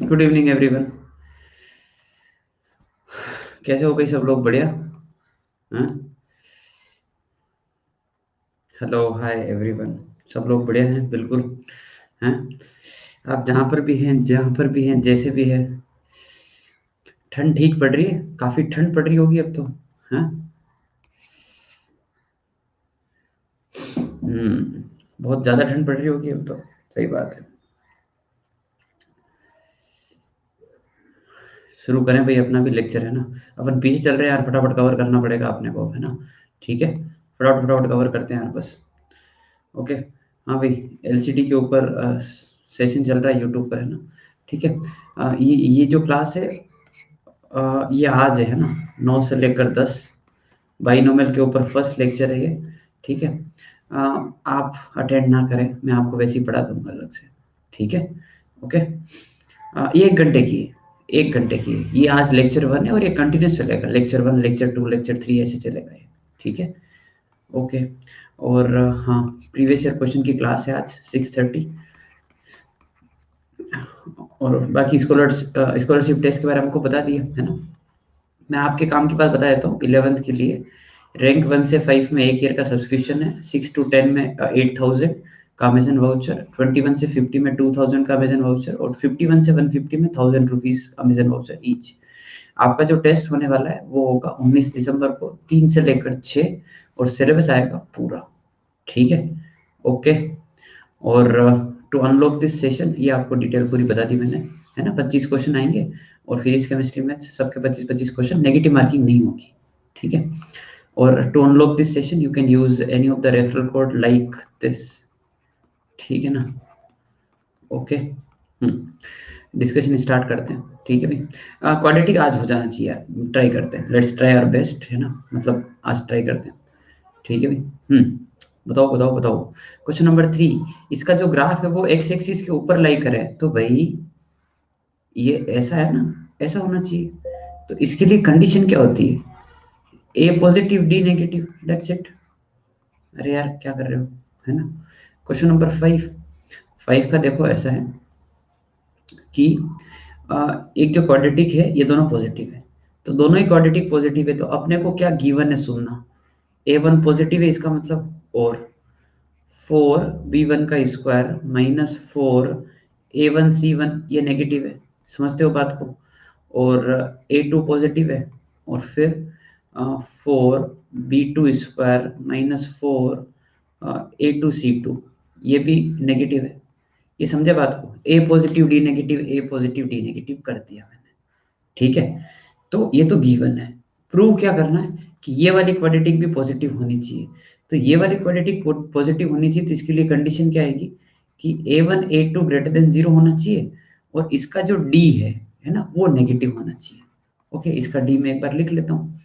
Good evening everyone. कैसे हो भाई सब लोग? बढ़िया। हाँ, हेलो हाय एवरीवन। सब लोग बढ़िया हैं बिल्कुल। हैं, आप जहाँ पर भी हैं, जैसे भी है। ठंड ठीक पड़ रही है, काफी ठंड पड़ रही होगी अब तो। हाँ। बहुत ज्यादा ठंड पड़ रही होगी अब तो। सही बात है। शुरू करें भाई, अपना भी लेक्चर है ना। अपन पीछे चल रहे हैं यार, फटाफट कवर करना पड़ेगा अपने को, है ना। ठीक है, फटाफट फटाफट कवर करते हैं यार बस। ओके। हाँ भाई, एलसीडी के ऊपर सेशन चल रहा है यूट्यूब पर, है ना। ठीक है। ये जो क्लास है, ये आज है ना, 9 से लेकर 10। बाइनोमियल के ऊपर फर्स्ट लेक्चर है ये। ठीक है। अ, आप अटेंड ना करें, मैं आपको वैसे ही पढ़ा दूंगा अलग से। ठीक है। ओके। ये 1 घंटे की है। 1 घंटे की है ये। आज लेक्चर 1 है और ये कंटिन्यूस चलेगा। लेक्चर 1, लेक्चर 2, लेक्चर 3 ऐसे चलेगा ये। ठीक है। ओके। और हाँ, प्रीवियस ईयर क्वेश्चन की क्लास है आज 6:30। और बाकी स्कॉलरशिप टेस्ट के बारे में आपको बता दिया है ना। मैं आपके काम की बात बता देता हूँ। 11th के लिए रैंक 1 से 5 में 1 ईयर का सब्सक्रिप्शन है। 6 to 10 में 8,000 का अमेजन वाउचर। 21 से 50 में 2,000 का अमेजन वाउचर। और 51 से 150 में 1,000 रुपीज अमेजन वाउचर ईच। आपका जो टेस्ट होने वाला है वो होगा 19 दिसंबर को, 3 से लेकर 6। और सिलेबस आएगा पूरा। ठीक है। ओके। और टू अनलॉक दिस सेशन, ये आपको डिटेल पूरी बता दी मैंने, है ना। 25 क्वेश्चन आएंगे। और फिजिक्स केमिस्ट्री में सबके 25-25 क्वेश्चन, नेगेटिव मार्किंग नहीं होगी। ठीक है। और to unlock this session you can use any of the referral code like this. ठीक है ना। ओके। डिस्कशन स्टार्ट करते हैं। ठीक है भाई, क्वाड्रेटिक आज हो जाना चाहिए यार। ट्राई करते हैं, लेट्स ट्राई आवर बेस्ट, है ना। मतलब आज ट्राई करते हैं। ठीक है भाई। बताओ बताओ बताओ। Question number 3। इसका जो ग्राफ है वो एक्स एक्सिस के ऊपर लाई करे, तो भाई ये ऐसा है ना, ऐसा होना चाहिए। तो इसके लिए कंडीशन क्या होती है? A positive, D negative, that's it. अरे यार क्या कर रहे हो, है ना। Question number 5। 5 का देखो ऐसा है कि एक जो क्वाड्रेटिक है, ये दोनों पॉजिटिव है। तो दोनों ही क्वाड्रेटिक पॉजिटिव है, तो अपने को क्या गिवन है सुनना। A1 पॉजिटिव है, इसका मतलब और 4b1 का स्क्वायर -4 A1 C1 ये नेगेटिव है। समझते हो बात को। और A2 पॉजिटिव है। और फिर 4b2 स्क्वायर -4 A2 C2 ये भी नेगेटिव है। ये समझे बात को। ए पॉजिटिव डी नेगेटिव, ए पॉजिटिव डी नेगेटिव कर दिया मैंने। ठीक है। तो ये तो गिवन है। प्रूव क्या करना है कि ये वाली क्वाड्रेटिक भी पॉजिटिव होनी चाहिए। तो ये वाली क्वाड्रेटिक पॉजिटिव होनी चाहिए, तो इसके लिए कंडीशन क्या आएगी कि A1 A2 ग्रेटर देन 0 होना चाहिए। और इसका जो D है ना, वो नेगेटिव होना चाहिए। ओके, इसका D मैं एक बार लिख लेता हूँ।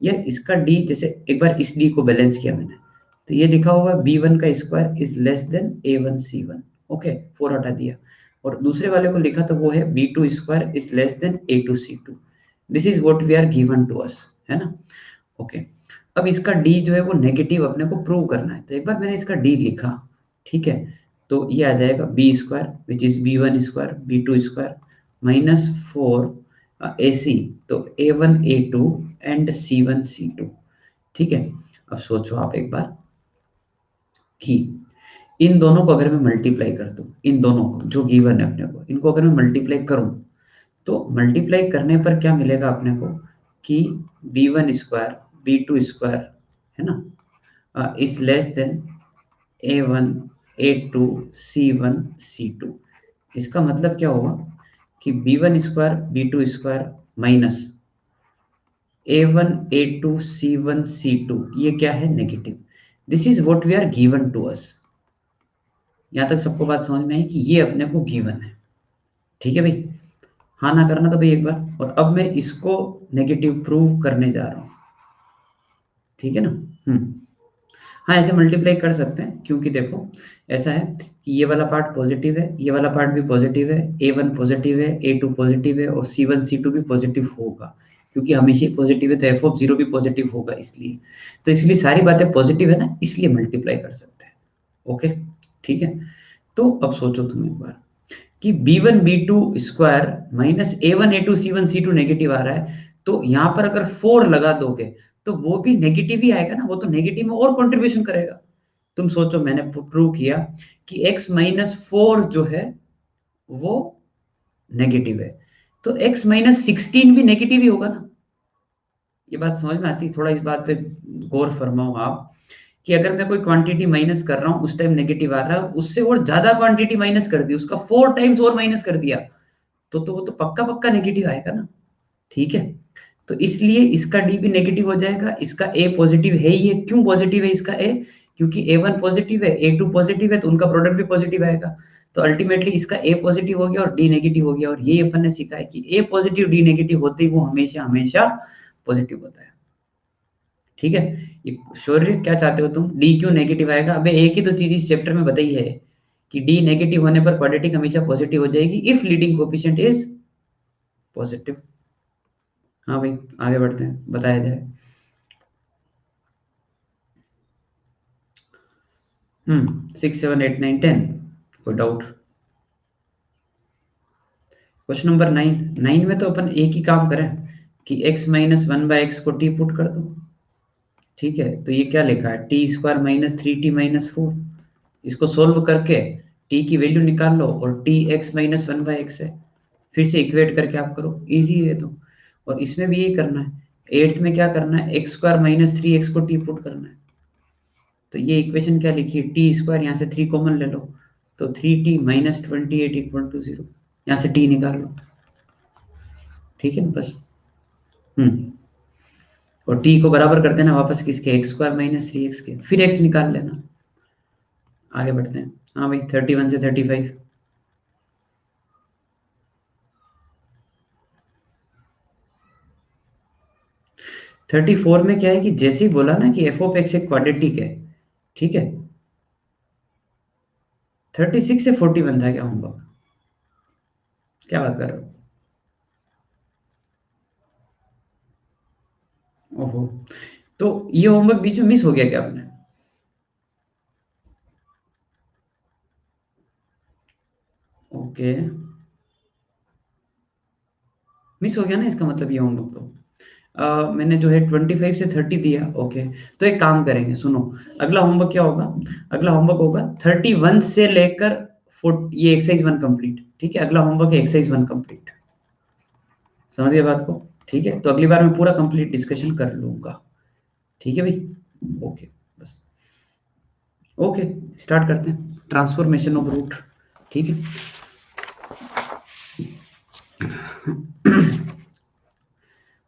यार इसका D, जैसे एक बार इस D को बैलेंस किया मैंने, तो ये लिखा हुआ है b1 का square is less then A1 C1। Okay, 4 हटा दिया। और दूसरे वाले को लिखा तो वो है b2 square is less than A2 C2। This is what we are given to us, है ना। ओके। अब इसका डी जो है वो नेगेटिव अपने को प्रूव करना है, तो एक बार मैंने इसका डी लिखा। ठीक है। तो ये आ जाएगा b² which is b1 square b2 square -4 AC। तो A1 A2 and C1 C2। ठीक है। अब सोचो आप एक बार कि इन दोनों को अगर मैं मल्टीप्लाई कर दूं, इन दोनों को जो गिवन है अपने को, इनको अगर मैं मल्टीप्लाई करूं, तो मल्टीप्लाई करने पर क्या मिलेगा अपने को कि b1 स्क्वायर b2 स्क्वायर, है ना, is less then A1 A2 C1 C2। इसका मतलब क्या होगा कि b1 square b2 square minus A1 A2 C1 C2 ये क्या है? Negative. This is what we are given to us. यहाँ तक सबको बात समझ में आई कि ये अपने को गिवन है। ठीक है भाई। हाँ ना करना तो भाई एक बार। और अब मैं इसको नेगेटिव प्रूव करने जा रहा हूँ। ठीक है ना। हाँ, ऐसे मल्टीप्लाई कर सकते हैं, क्योंकि देखो ऐसा है कि ये वाला पार्ट पॉजिटिव है, ये वाला पार्ट भी पॉजिटिव है। A1 पॉजिटिव है, A2 पॉजिटिव है और C1 C2 भी पॉजिटिव होगा, क्योंकि हमेशा ही पॉजिटिव है, तो f(0) भी पॉजिटिव होगा इसलिए। तो इसलिए सारी बातें पॉजिटिव है ना, इसलिए मल्टीप्लाई कर सकते हैं। ओके। ठीक है। तो अब सोचो तुम एक बार कि b1 b2 square minus a1 a2 c1 c2 negative आ रहा है, तो यहाँ पर अगर 4 लगा दोगे तो वो भी नेगेटिव ही आएगा ना, वो तो नेगेटिव में और कंट्रीब्यूशन करेगा। तुम सोचो, मैंने प्रूव किया कि x माइनस 4 जो है वो नेगेटिव है, तो x माइनस 16 भी नेगेटिव ही होगा ना। ये बात समझ में आती है? थोड़ा इस बात पे गौर फरमाओ आप, कि अगर मैं कोई क्वांटिटी माइनस कर रहा हूँ उस टाइम नेगेटिव आ रहा है, उससे और ज्यादा क्वांटिटी माइनस कर दी, उसका 4 टाइम्स और माइनस कर दिया, तो वो तो पक्का पक्का नेगेटिव आएगा ना। ठीक है, तो इसलिए इसका डी भी नेगेटिव हो जाएगा, इसका ए पॉजिटिव है ही है। क्यों पॉजिटिव है इसका ए? क्योंकि A1 पॉजिटिव है, A2 पॉजिटिव है, तो उनका प्रोडक्ट भी पॉजिटिव आएगा। तो अल्टीमेटली इसका ए पॉजिटिव हो गया और डी नेगेटिव हो गया, और ये अपन ने सीखा है कि ए पॉजिटिव डी नेगेटिव होते ही वो हमेशा हमेशा पॉजिटिव होता है। ठीक है, ये शौर्य क्या चाहते हो तुम, डी क्यों नेगेटिव आएगा? अबे एक ही तो चीज इस चैप्टर में बताई है कि डी नेगेटिव होने पर क्वाड्रेटिक हमेशा पॉजिटिव हो जाएगी if leading coefficient is positive. हाँ भाई, आगे बढ़ते हैं, बताया जाए। 6 7 8 9 10, कोई डाउट? क्वेश्चन नंबर 9 में तो अपन एक ही काम करें कि x माइनस 1/x को t पुट कर दो। ठीक है, तो ये क्या लिखा है, T square minus 3t minus 4। इसको सोल्व करके t की वैल्यू निकाल लो, और t x माइनस 1/x है, फिर से इक्वेट करके आप करो, इजी है तो। और इसमें भी यही करना है। 8th में क्या करना है, एक्स स्क्वायर माइनस 3x को t पुट करना है। तो ये इक्वेशन क्या लिखी है, टी स्क्वायर, यहाँ से 3 कॉमन ले लो, तो 3t माइनस 28 इक्वल टू 0। यहाँ से t निकाल लो। ठीक है ना, बस। हम्म और t को बराबर कर देना वापस किसके, एक्स स्क्वायर माइनस 3x के, फिर x निकाल लेना। आगे बढ़ते हैं। हाँ भाई, 31 से 35। 34 में क्या है कि जैसे ही बोला ना कि एफ ऑफ एक्स एक क्वाड्रेटिक है, ठीक है। 36 से 41 था क्या होमवर्क? क्या बात कर रहे हो? ओहो, तो ये होमवर्क बीच में मिस हो गया क्या आपने? ओके, मिस हो गया ना, इसका मतलब ये होमवर्क तो मैंने जो है 25 से 30 दिया। ओके, तो एक काम करेंगे, सुनो। अगला होमवर्क क्या होगा? अगला होमवर्क होगा 31 से लेकर 4, ये एक्सरसाइज 1 कंप्लीट। ठीक है, अगला होमवर्क है एक्सरसाइज 1 कंप्लीट। समझ गए बात को? ठीक है, तो अगली बार मैं पूरा कंप्लीट डिस्कशन कर लूंगा। ठीक है भाई, ओके, बस। ओके, स्टार्ट करते हैं, ट्रांसफॉर्मेशन ऑफ रूट। ठीक है।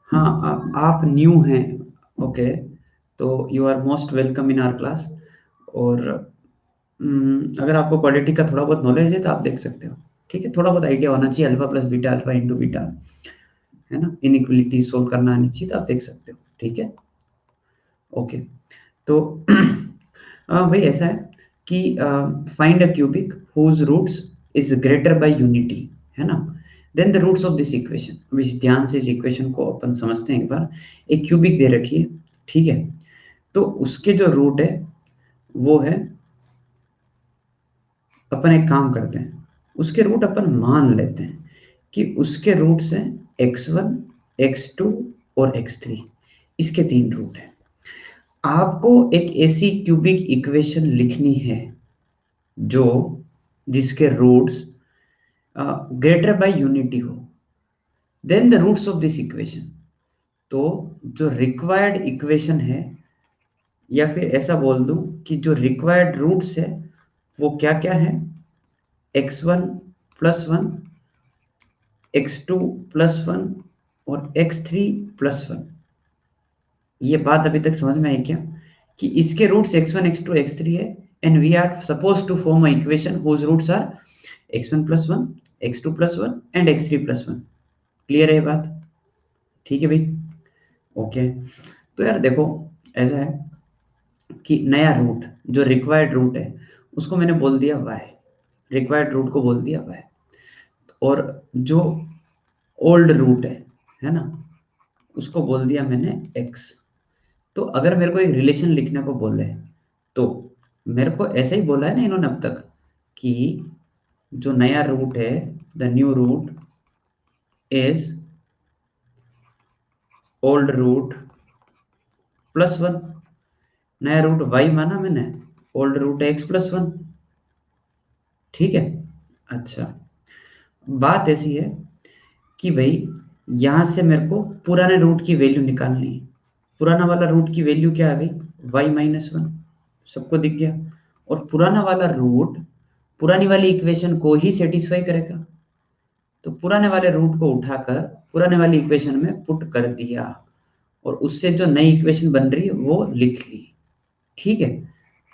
हाँ, आप न्यू हैं, ओके, तो you are most welcome in our class. और अगर आपको क्वाड्रेटिक का थोड़ा बहुत नॉलेज है तो आप देख सकते हो। ठीक है, थोड़ा बहुत आइडिया होना चाहिए, alpha plus beta, alpha into beta, है ना, इनइक्वलिटी सोल्व करना आनी चाहिए, तो आप देख सकते हो। ठीक है, ओके। तो भाई ऐसा है कि find a cubic whose roots is greater by unity, है ना, then the roots of this equation. अब इस ध्यान से इस इक्वेशन को अपन समझते हैं एक बार। एक क्यूबिक दे रखी है, ठीक है, तो उसके जो रूट है वो है, अपन एक काम करते हैं, उसके रूट अपन मान लेते हैं कि उसके रूट्स हैं x1, x2 और x3। इसके 3 रूट हैं। आपको एक ऐसी क्यूबिक इक्वेशन लिखनी है जो, जिसके रूट्स ग्रेटर बाय यूनिटी हो, then the roots of this equation. तो जो रिक्वायर्ड इक्वेशन है, या फिर ऐसा बोल दूं कि जो रिक्वायर्ड रूट्स है वो क्या क्या है, x1 प्लस 1, x2 प्लस 1 और x3 प्लस 1। ये बात अभी तक समझ में आई क्या, कि इसके रूट्स x1 x2 x3 है, and we are suppose to form a equation whose roots are x1 plus 1, x2 plus 1 and x3 plus 1। Clear है ये बात? ठीक है भाई, ओके। तो यार देखो, ऐसा है कि नया रूट, जो रिक्वायर्ड रूट है उसको मैंने बोल दिया y, रिक्वायर्ड रूट को बोल दिया y, और जो ओल्ड रूट है ना, उसको बोल दिया मैंने x। तो अगर मेरे को एक रिलेशन लिखने को बोले, तो मेरे को ऐसे ही बोला है ना इन्होंने अब तक, कि जो नया रूट है, the new root is old root +1। नया रूट y माना मैंने, ओल्ड रूट x +1। ठीक है। अच्छा, बात ऐसी है कि भाई यहां से मेरे को पुराने रूट की वैल्यू निकालनी है। पुराना वाला रूट की वैल्यू क्या आ गई, y-1। सबको दिख गया। और पुराना वाला रूट पुरानी वाली इक्वेशन को ही सेटिस्फाई करेगा। तो पुराने वाले रूट को उठाकर पुराने वाली इक्वेशन में पुट कर दिया और उससे जो नई इक्वेशन बन रही है वो लिख ली। ठीक है,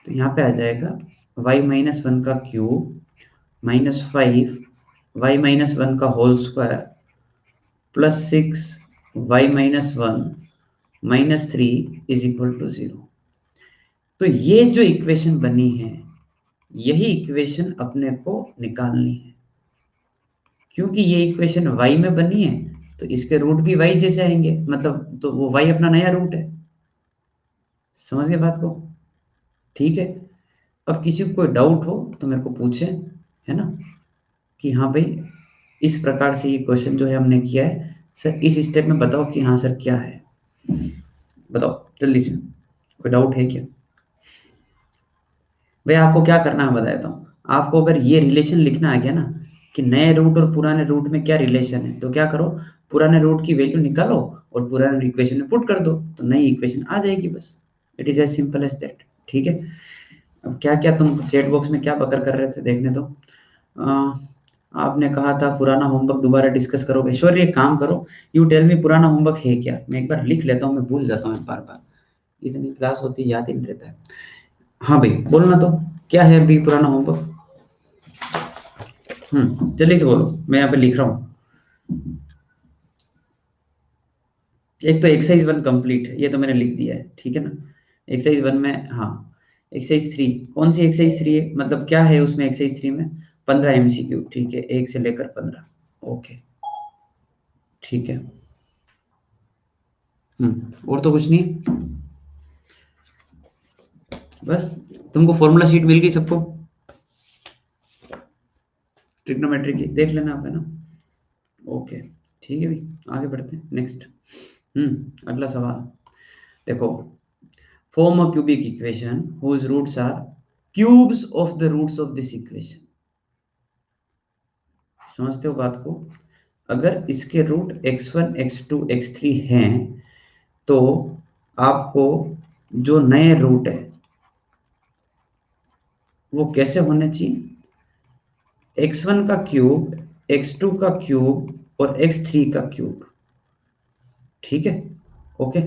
तो यहाँ पे आ जाएगा y-1 का क्यूब -5 y-1 का होल स्क्वायर +6 y-1 -3 = 0। तो ये जो इक्वेशन बनी है, यही इक्वेशन अपने को निकालनी है। क्योंकि ये इक्वेशन y में बनी है तो इसके रूट भी y जैसे आएंगे, मतलब तो वो y अपना नया रूट है। समझ गए बात को? ठीक है। अब किसी को कोई डाउट हो तो मेरे को पूछे, है ना, कि हाँ भाई इस प्रकार से ये क्वेश्चन जो है हमने किया है सर, इस स्टेप में बताओ कि हाँ सर क्या है, बताओ जल्दी से, कोई डाउट है क्या? भाई आपको क्या करना है बता देता हूँ। आपको अगर ये रिलेशन लिखना आ गया ना कि नए रूट और पुराने रूट में क्या रिलेशन है, तो क्या करो, पुराने रूट की वैल्यू निकालो और पुराने इक्वेशन में पुट कर दो, तो नई इक्वेशन आ जाएगी बस। It is as simple as that. ठीक है। अब क्या क्या तुम चैट बॉक्स में क्या बकर कर रहे थे, देखने दो। अ, आपने कहा था पुराना होमवर्क दोबारा डिस्कस करोगे। श्योर, ये काम करो, यू टेल मी पुराना होमवर्क है क्या। मैं एक बार लिख लेता हूँ, मैं भूल जाता हूँ बार बार, इतनी क्लास होती है याद ही नहीं रहता है। हाँ भाई बोलना तो, क्या है अभी पुराना होमवर्क? जल्दी से बोलो, मैं यहाँ पे लिख रहा हूँ। एक तो एक्सरसाइज 1 कंप्लीट है, ये तो मैंने लिख दिया है, ठीक है ना। एक्सरसाइज 1 में, हाँ, एक्सरसाइज 3, कौन सी एक्सरसाइज 3 है, मतलब क्या है उसमें एक्सरसाइज 3 में? 15 एमसीक्यू, ठीक है, 1 से लेकर 15। ओके, ठीक है। और तो कुछ नहीं, बस। तुमको फॉर्मूला शीट मिल गई सबको, ट्रिग्नोमेट्री की देख लेना आप, है ना। ओके, ठीक है भाई, आगे बढ़ते हैं नेक्स्ट। अगला सवाल देखो। Form a cubic equation whose roots are cubes of the roots of this equation। समझते हो बात को? अगर इसके रूट x1 x2 x3 हैं तो आपको जो नए रूट है वो कैसे होने चाहिए, x1 का क्यूब, x2 का क्यूब और x3 का क्यूब। ठीक है, ओके।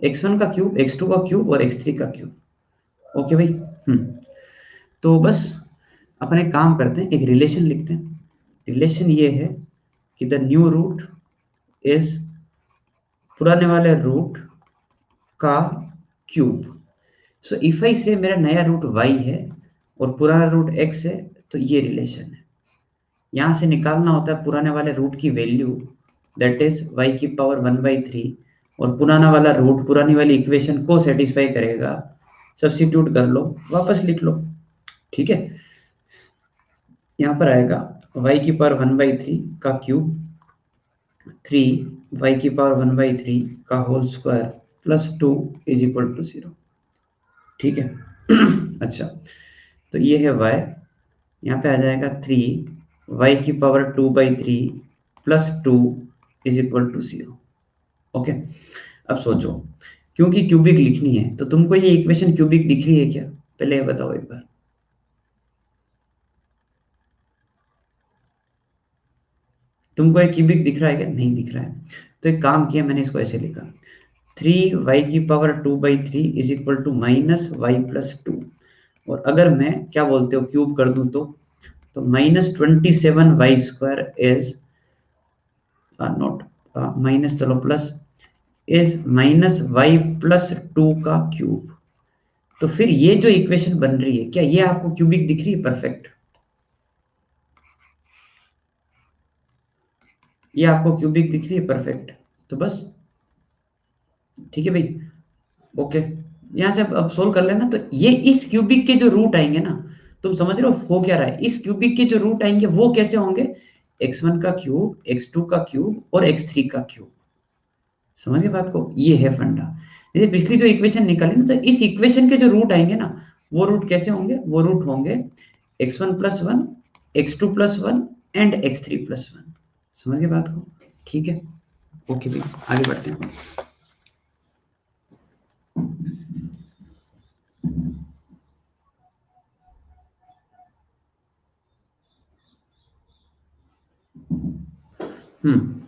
x1 का क्यूब, x2 का क्यूब और x3 का क्यूब। ओके भाई। तो बस अपने काम करते हैं, एक रिलेशन लिखते हैं। रिलेशन ये है कि द न्यू रूट इज पुराने वाले रूट का क्यूब। सो इफ आई से मेरा नया रूट y है और पुराना रूट x है, तो ये रिलेशन है। यहां से निकालना होता है पुराने वाले रूट की वैल्यू, दैट इज y⁻⁴ और पुराना वाला रूट पुरानी वाली इक्वेशन को सेटिस्फाई करेगा। सब्स्टिट्यूट कर लो, वापस लिख लो। ठीक है, यहाँ पर आएगा y⁻⁴ का क्यूब 3 y⁻⁴ का होल स्क्वायर +2 = 0। ठीक है। अच्छा, तो ये है y, यहाँ पे आ जाएगा 3 y⁻2/3 +2 = 0। ओके। अब सोचो, क्योंकि क्यूबिक लिखनी है तो तुमको ये इक्वेशन क्यूबिक दिख रही है क्या, पहले ये बताओ एक बार। तुमको एक क्यूबिक दिख रहा है क्या? नहीं दिख रहा है। तो एक काम किया मैंने, इसको ऐसे लिखा 3y⁻2/3 -y+2। और अगर मैं क्या बोलते हो क्यूब कर दूं तो -27y² इज नॉट माइनस, चलो प्लस, इज -y+2 का क्यूब। तो फिर ये जो इक्वेशन बन रही है, क्या ये आपको क्यूबिक दिख रही है? परफेक्ट, ये आपको क्यूबिक दिख रही है? परफेक्ट। तो बस, ठीक है भाई, ओके। यहां से अब सोल्व कर लेना, तो ये इस क्यूबिक के जो रूट आएंगे ना, तुम समझ रहे हो क्या रहा है? इस क्यूबिक के जो रूट आएंगे वो कैसे होंगे? x1 का क्यूब, x2 का क्यूब और x3 का क्यूब। समझ गए बात को? ये है फंडा। जैसे पिछली जो इक्वेशन निकाली ना, तो इस इक्वेशन के जो रूट आएंगे ना, वो रूट कैसे होंगे? वो रूट होंगे x1+1, x2+1 एंड x3+1। समझ गए बात को? ठीक है, ओके भैया, आगे बढ़ते हैं।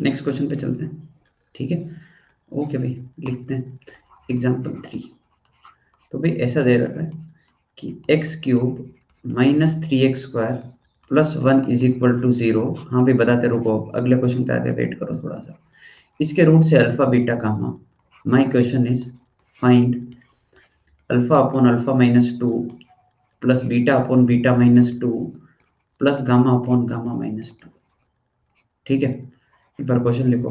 नेक्स्ट क्वेश्चन पे चलते हैं। ठीक है, ओके भाई, लिखते हैं एग्जाम्पल 3। तो भाई ऐसा दे रखा है कि x³ -3x² +1 is equal to 0। हाँ भाई बताते रुको, अगले क्वेश्चन पे आके वेट करो थोड़ा सा। इसके रूट से alpha beta gamma. My question is find alpha upon alpha -2 plus beta upon beta -2 plus gamma upon gamma -2। ठीक है, एक बार क्वेश्चन लिखो।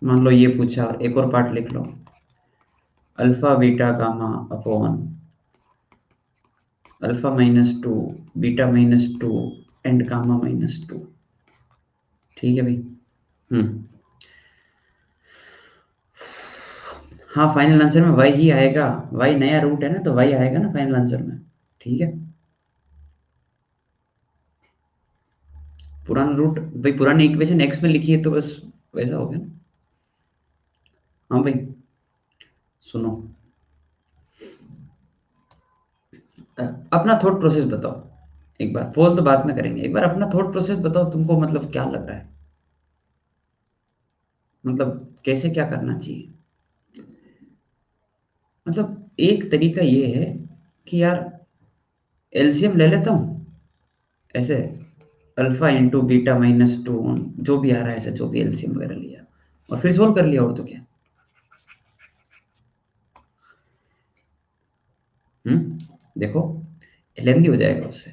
मान लो ये पूछा, एक और पार्ट लिख लो, alpha beta gamma upon alpha -2 beta -2 and gamma -2। ठीक है भाई। हम्म हाँ, फाइनल आंसर में y ही आएगा। y नया रूट है ना, तो y आएगा ना फाइनल आंसर में। ठीक है, पुराना रूट भाई, पुरानी इक्वेशन x में लिखी है तो बस वैसा हो गया ना। हाँ भाई, सुनो, अपना थॉट प्रोसेस बताओ। एक बार पोल तो बाद में करेंगे, एक बार अपना थॉट प्रोसेस बताओ, तुमको मतलब क्या लग रहा है? मतलब कैसे क्या करना चाहिए? मतलब एक तरीका ये है कि यार एलसीएम ले लेता हूँ ऐसे, अल्फा इंटू बीटा -2, जो भी आ रहा है ऐसा, जो भी एलसीएम वगैरह लिया और फिर सोल्व कर लिया, और तो क्या। देखो, लेंदी हो जाएगा उससे।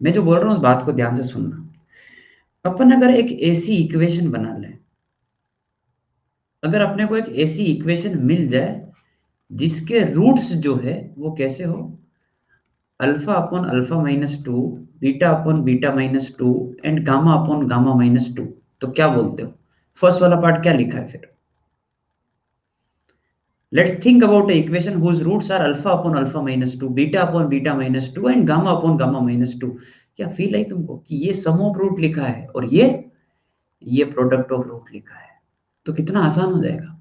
मैं जो बोल रहा हूँ उस बात को ध्यान से सुनना। अपन अगर एक ऐसी इक्वेशन बना लें, अगर अपने को एक ऐसी इक्वेशन मिल जाए जिसके रूट्स जो है वो कैसे हो, alpha upon alpha -2, beta upon beta -2 and gamma upon gamma -2, तो क्या बोलते हो? फर्स्ट वाला पार्ट क्या लिखा है फिर? Let's think about a equation whose roots are alpha upon alpha -2, beta upon beta -2 and gamma upon gamma -2। क्या फील आई तुमको कि ये सम ऑफ रूट लिखा है और ये प्रोडक्ट ऑफ रूट लिखा है? तो कितना आसान हो जाएगा।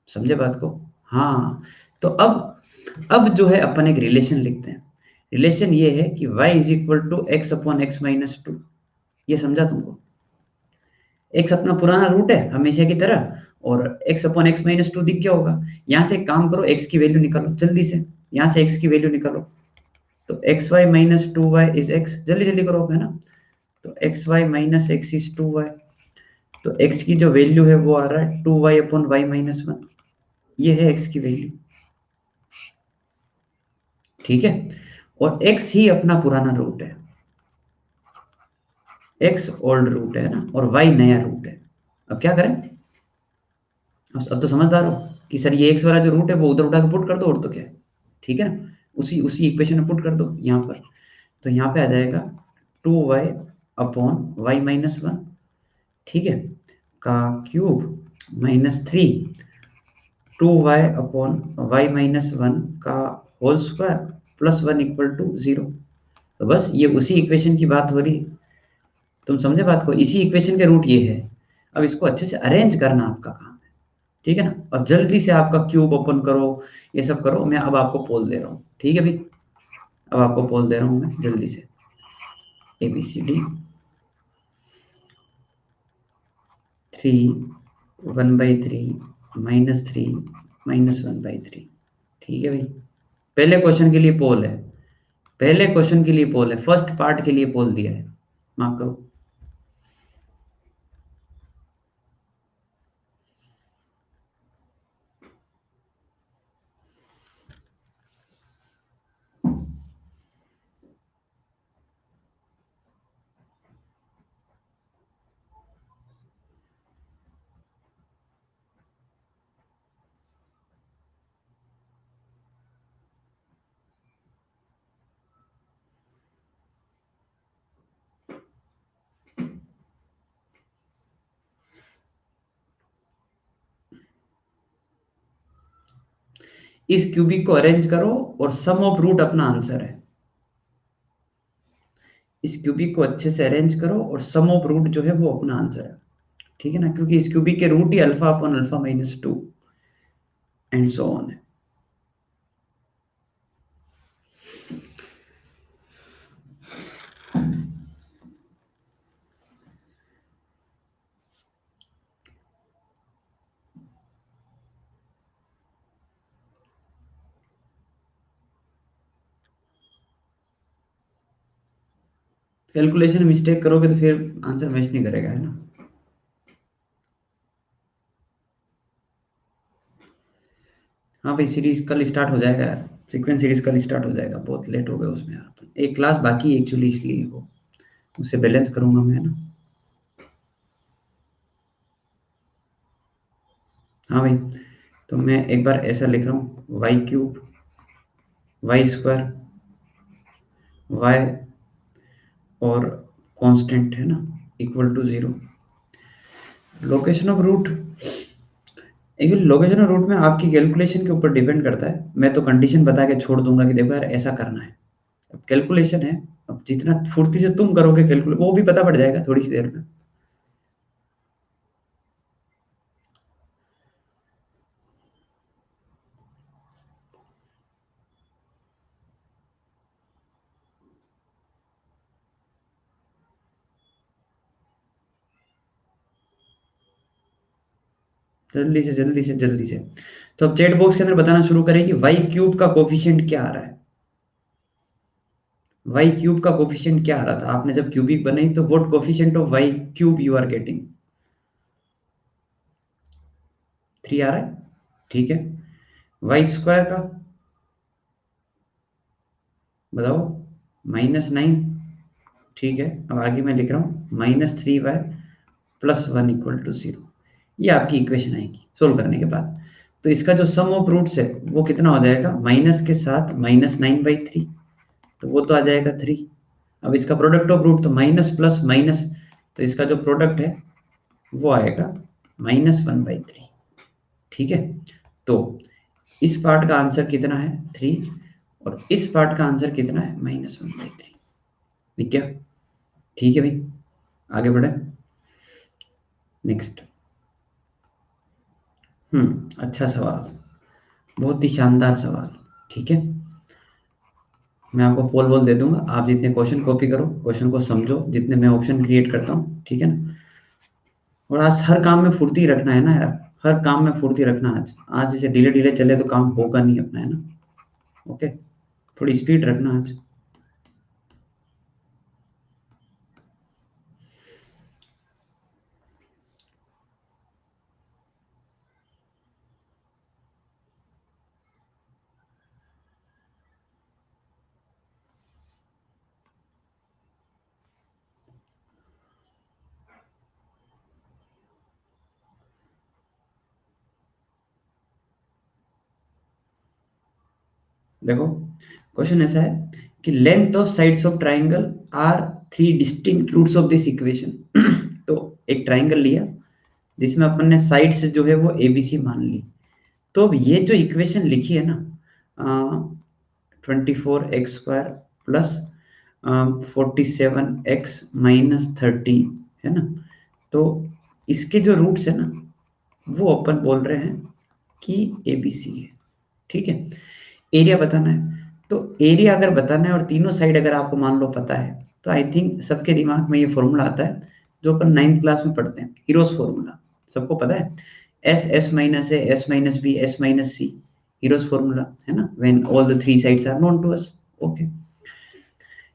समझे बात को? हाँ, तो अब जो है अपन एक रिलेशन लिखते हैं। रिलेशन ये है कि y is equal to x upon x -2। ये समझा तुमको? एक्स अपना पुराना रूट है हमेशा की तरह, और x अपॉन एक्स -2 दिख गया होगा। यहाँ से एक काम करो, x की वैल्यू निकालो जल्दी से। यहाँ से x की वैल्यू निकालो, तो xy -2y इज x। जल्दी जल्दी करो, है ना? तो xy -x इज 2y। तो x की जो वैल्यू है वो आ रहा है 2y अपॉन y -1। ये है x की वैल्यू। ठीक है, और x ही अपना पुराना रूट है, x ओल्ड रूट है ना, और y नया रूट है। अब क्या करें? अब तो समझदार हो कि सर ये x वाला जो रूट है वो उधर उठा के पुट कर दो, और तो क्या है। ठीक है ना, उसी उसी इक्वेशन में पुट कर दो यहाँ पर। तो यहाँ पे आ जाएगा 2y अपॉन y -1, ठीक है, का क्यूब -3, 2y अपॉन y -1 का whole square plus 1 equal to 0। तो बस ये उसी इक्वेशन की बात हो रही है। तुम समझे बात को? इसी इक्वेशन के रूट ये है। अब इसको अच्छे से अरेंज करना आपका काम है। ठीक है ना, अब जल्दी से आपका क्यूब ओपन करो, ये सब करो। मैं अब आपको पोल दे रहा हूँ, ठीक है भाई? अब आपको पोल दे रहा हूँ मैं, जल्दी से। ABCD 3 1/3 -3 -1/3। ठीक है भाई, पहले क्वेश्चन के लिए पोल है। पहले क्वेश्चन के लिए पोल है, फर्स्ट पार्ट के लिए पोल दिया है। मार्क करो। इस क्यूबिक को अरेंज करो और सम ऑफ रूट अपना आंसर है। इस क्यूबिक को अच्छे से अरेंज करो और सम ऑफ रूट जो है वो अपना आंसर है, ठीक है ना, क्योंकि इस क्यूबिक के रूट ही alpha upon alpha minus 2 and so on है। कैलकुलेशन मिस्टेक करोगे तो फिर आंसर मैच नहीं करेगा, है ना। हाँ भाई, सीरीज कल स्टार्ट हो जाएगा यार, सीक्वेंस सीरीज कल स्टार्ट हो जाएगा, बहुत लेट हो गया उसमें यार, एक क्लास बाकी एक्चुअली, इसलिए वो उससे बैलेंस करूंगा मैं, है ना। हाँ भाई, तो मैं एक बार ऐसा लिख रहा हूँ, y cube y square y और कांस्टेंट, है ना, equal to 0। Location of root, actually location of root में आपकी कैलकुलेशन के ऊपर डिपेंड करता है। मैं तो कंडीशन बता के छोड़ दूंगा कि देखो यार ऐसा करना है। अब कैलकुलेशन है, अब जितना फुर्ती से तुम करोगे कैलकुलेट, वो भी पता पड़ जाएगा थोड़ी सी देर में। जल्दी से जल्दी से जल्दी से। तो अब चैट बॉक्स के अंदर बताना शुरू करें कि वाई क्यूब का कोफिशिएंट क्या आ रहा है। वाई क्यूब का कोफिशिएंट क्या आ रहा था, आपने जब क्यूबिक बनाई तो what coefficient of y cube you are getting. 3 आ रहा है, ठीक है। वाई स्क्वायर का बताओ, -9, ठीक है। अब आगे मैं लिख रहा हूँ -3y प्लस 1 इक्वल टू 0। ये आपकी इक्वेशन आएगी सोल्व करने के बाद। तो इसका जो सम ऑफ रूट्स है वो कितना हो जाएगा, माइनस के साथ -9/3, तो वो तो आ जाएगा 3। अब इसका प्रोडक्ट ऑफ रूट तो माइनस प्लस माइनस, तो इसका जो प्रोडक्ट है वो आएगा -1/3, ठीक है। तो इस पार्ट का आंसर कितना है 3, और इस पार्ट का आंसर कितना है -1/3, ठीक है। ठीक है भाई, आगे बढ़े नेक्स्ट। अच्छा सवाल, बहुत ही शानदार सवाल, ठीक है। मैं आपको पोल वोल दे दूंगा, आप जितने क्वेश्चन कॉपी करो, क्वेश्चन को समझो जितने मैं ऑप्शन क्रिएट करता हूँ, ठीक है ना। और आज हर काम में फुर्ती रखना है ना यार, हर काम में फुर्ती रखना। आज आज जैसे ढीले ढीले चले तो काम होगा नहीं अपना, है ना। ओके, थोड़ी स्पीड रखना आज। देखो, क्वेश्चन ऐसा है कि length of sides of triangle are 3 distinct roots of this equation. तो एक ट्राइंगल लिया जिसमें अपन ने साइड्स जो है वो ABC मान ली। तो अब ये जो इक्वेशन लिखी है ना, 24x² प्लस 47x-30, है ना। तो इसके जो रूट्स है ना, वो अपन बोल रहे हैं कि ABC है, ठीक है। एरिया बताना है, तो एरिया अगर बताना है और तीनों साइड अगर आपको मान लो पता है, तो आई थिंक सबके दिमाग में ये फॉर्मूला आता है जो अपन 9th क्लास में पढ़ते हैं, हीरोस फॉर्मूला। सबको पता है, S minus a, S minus b, S minus c, Heron's formula, है ना, when all the three sides are known to us. Okay,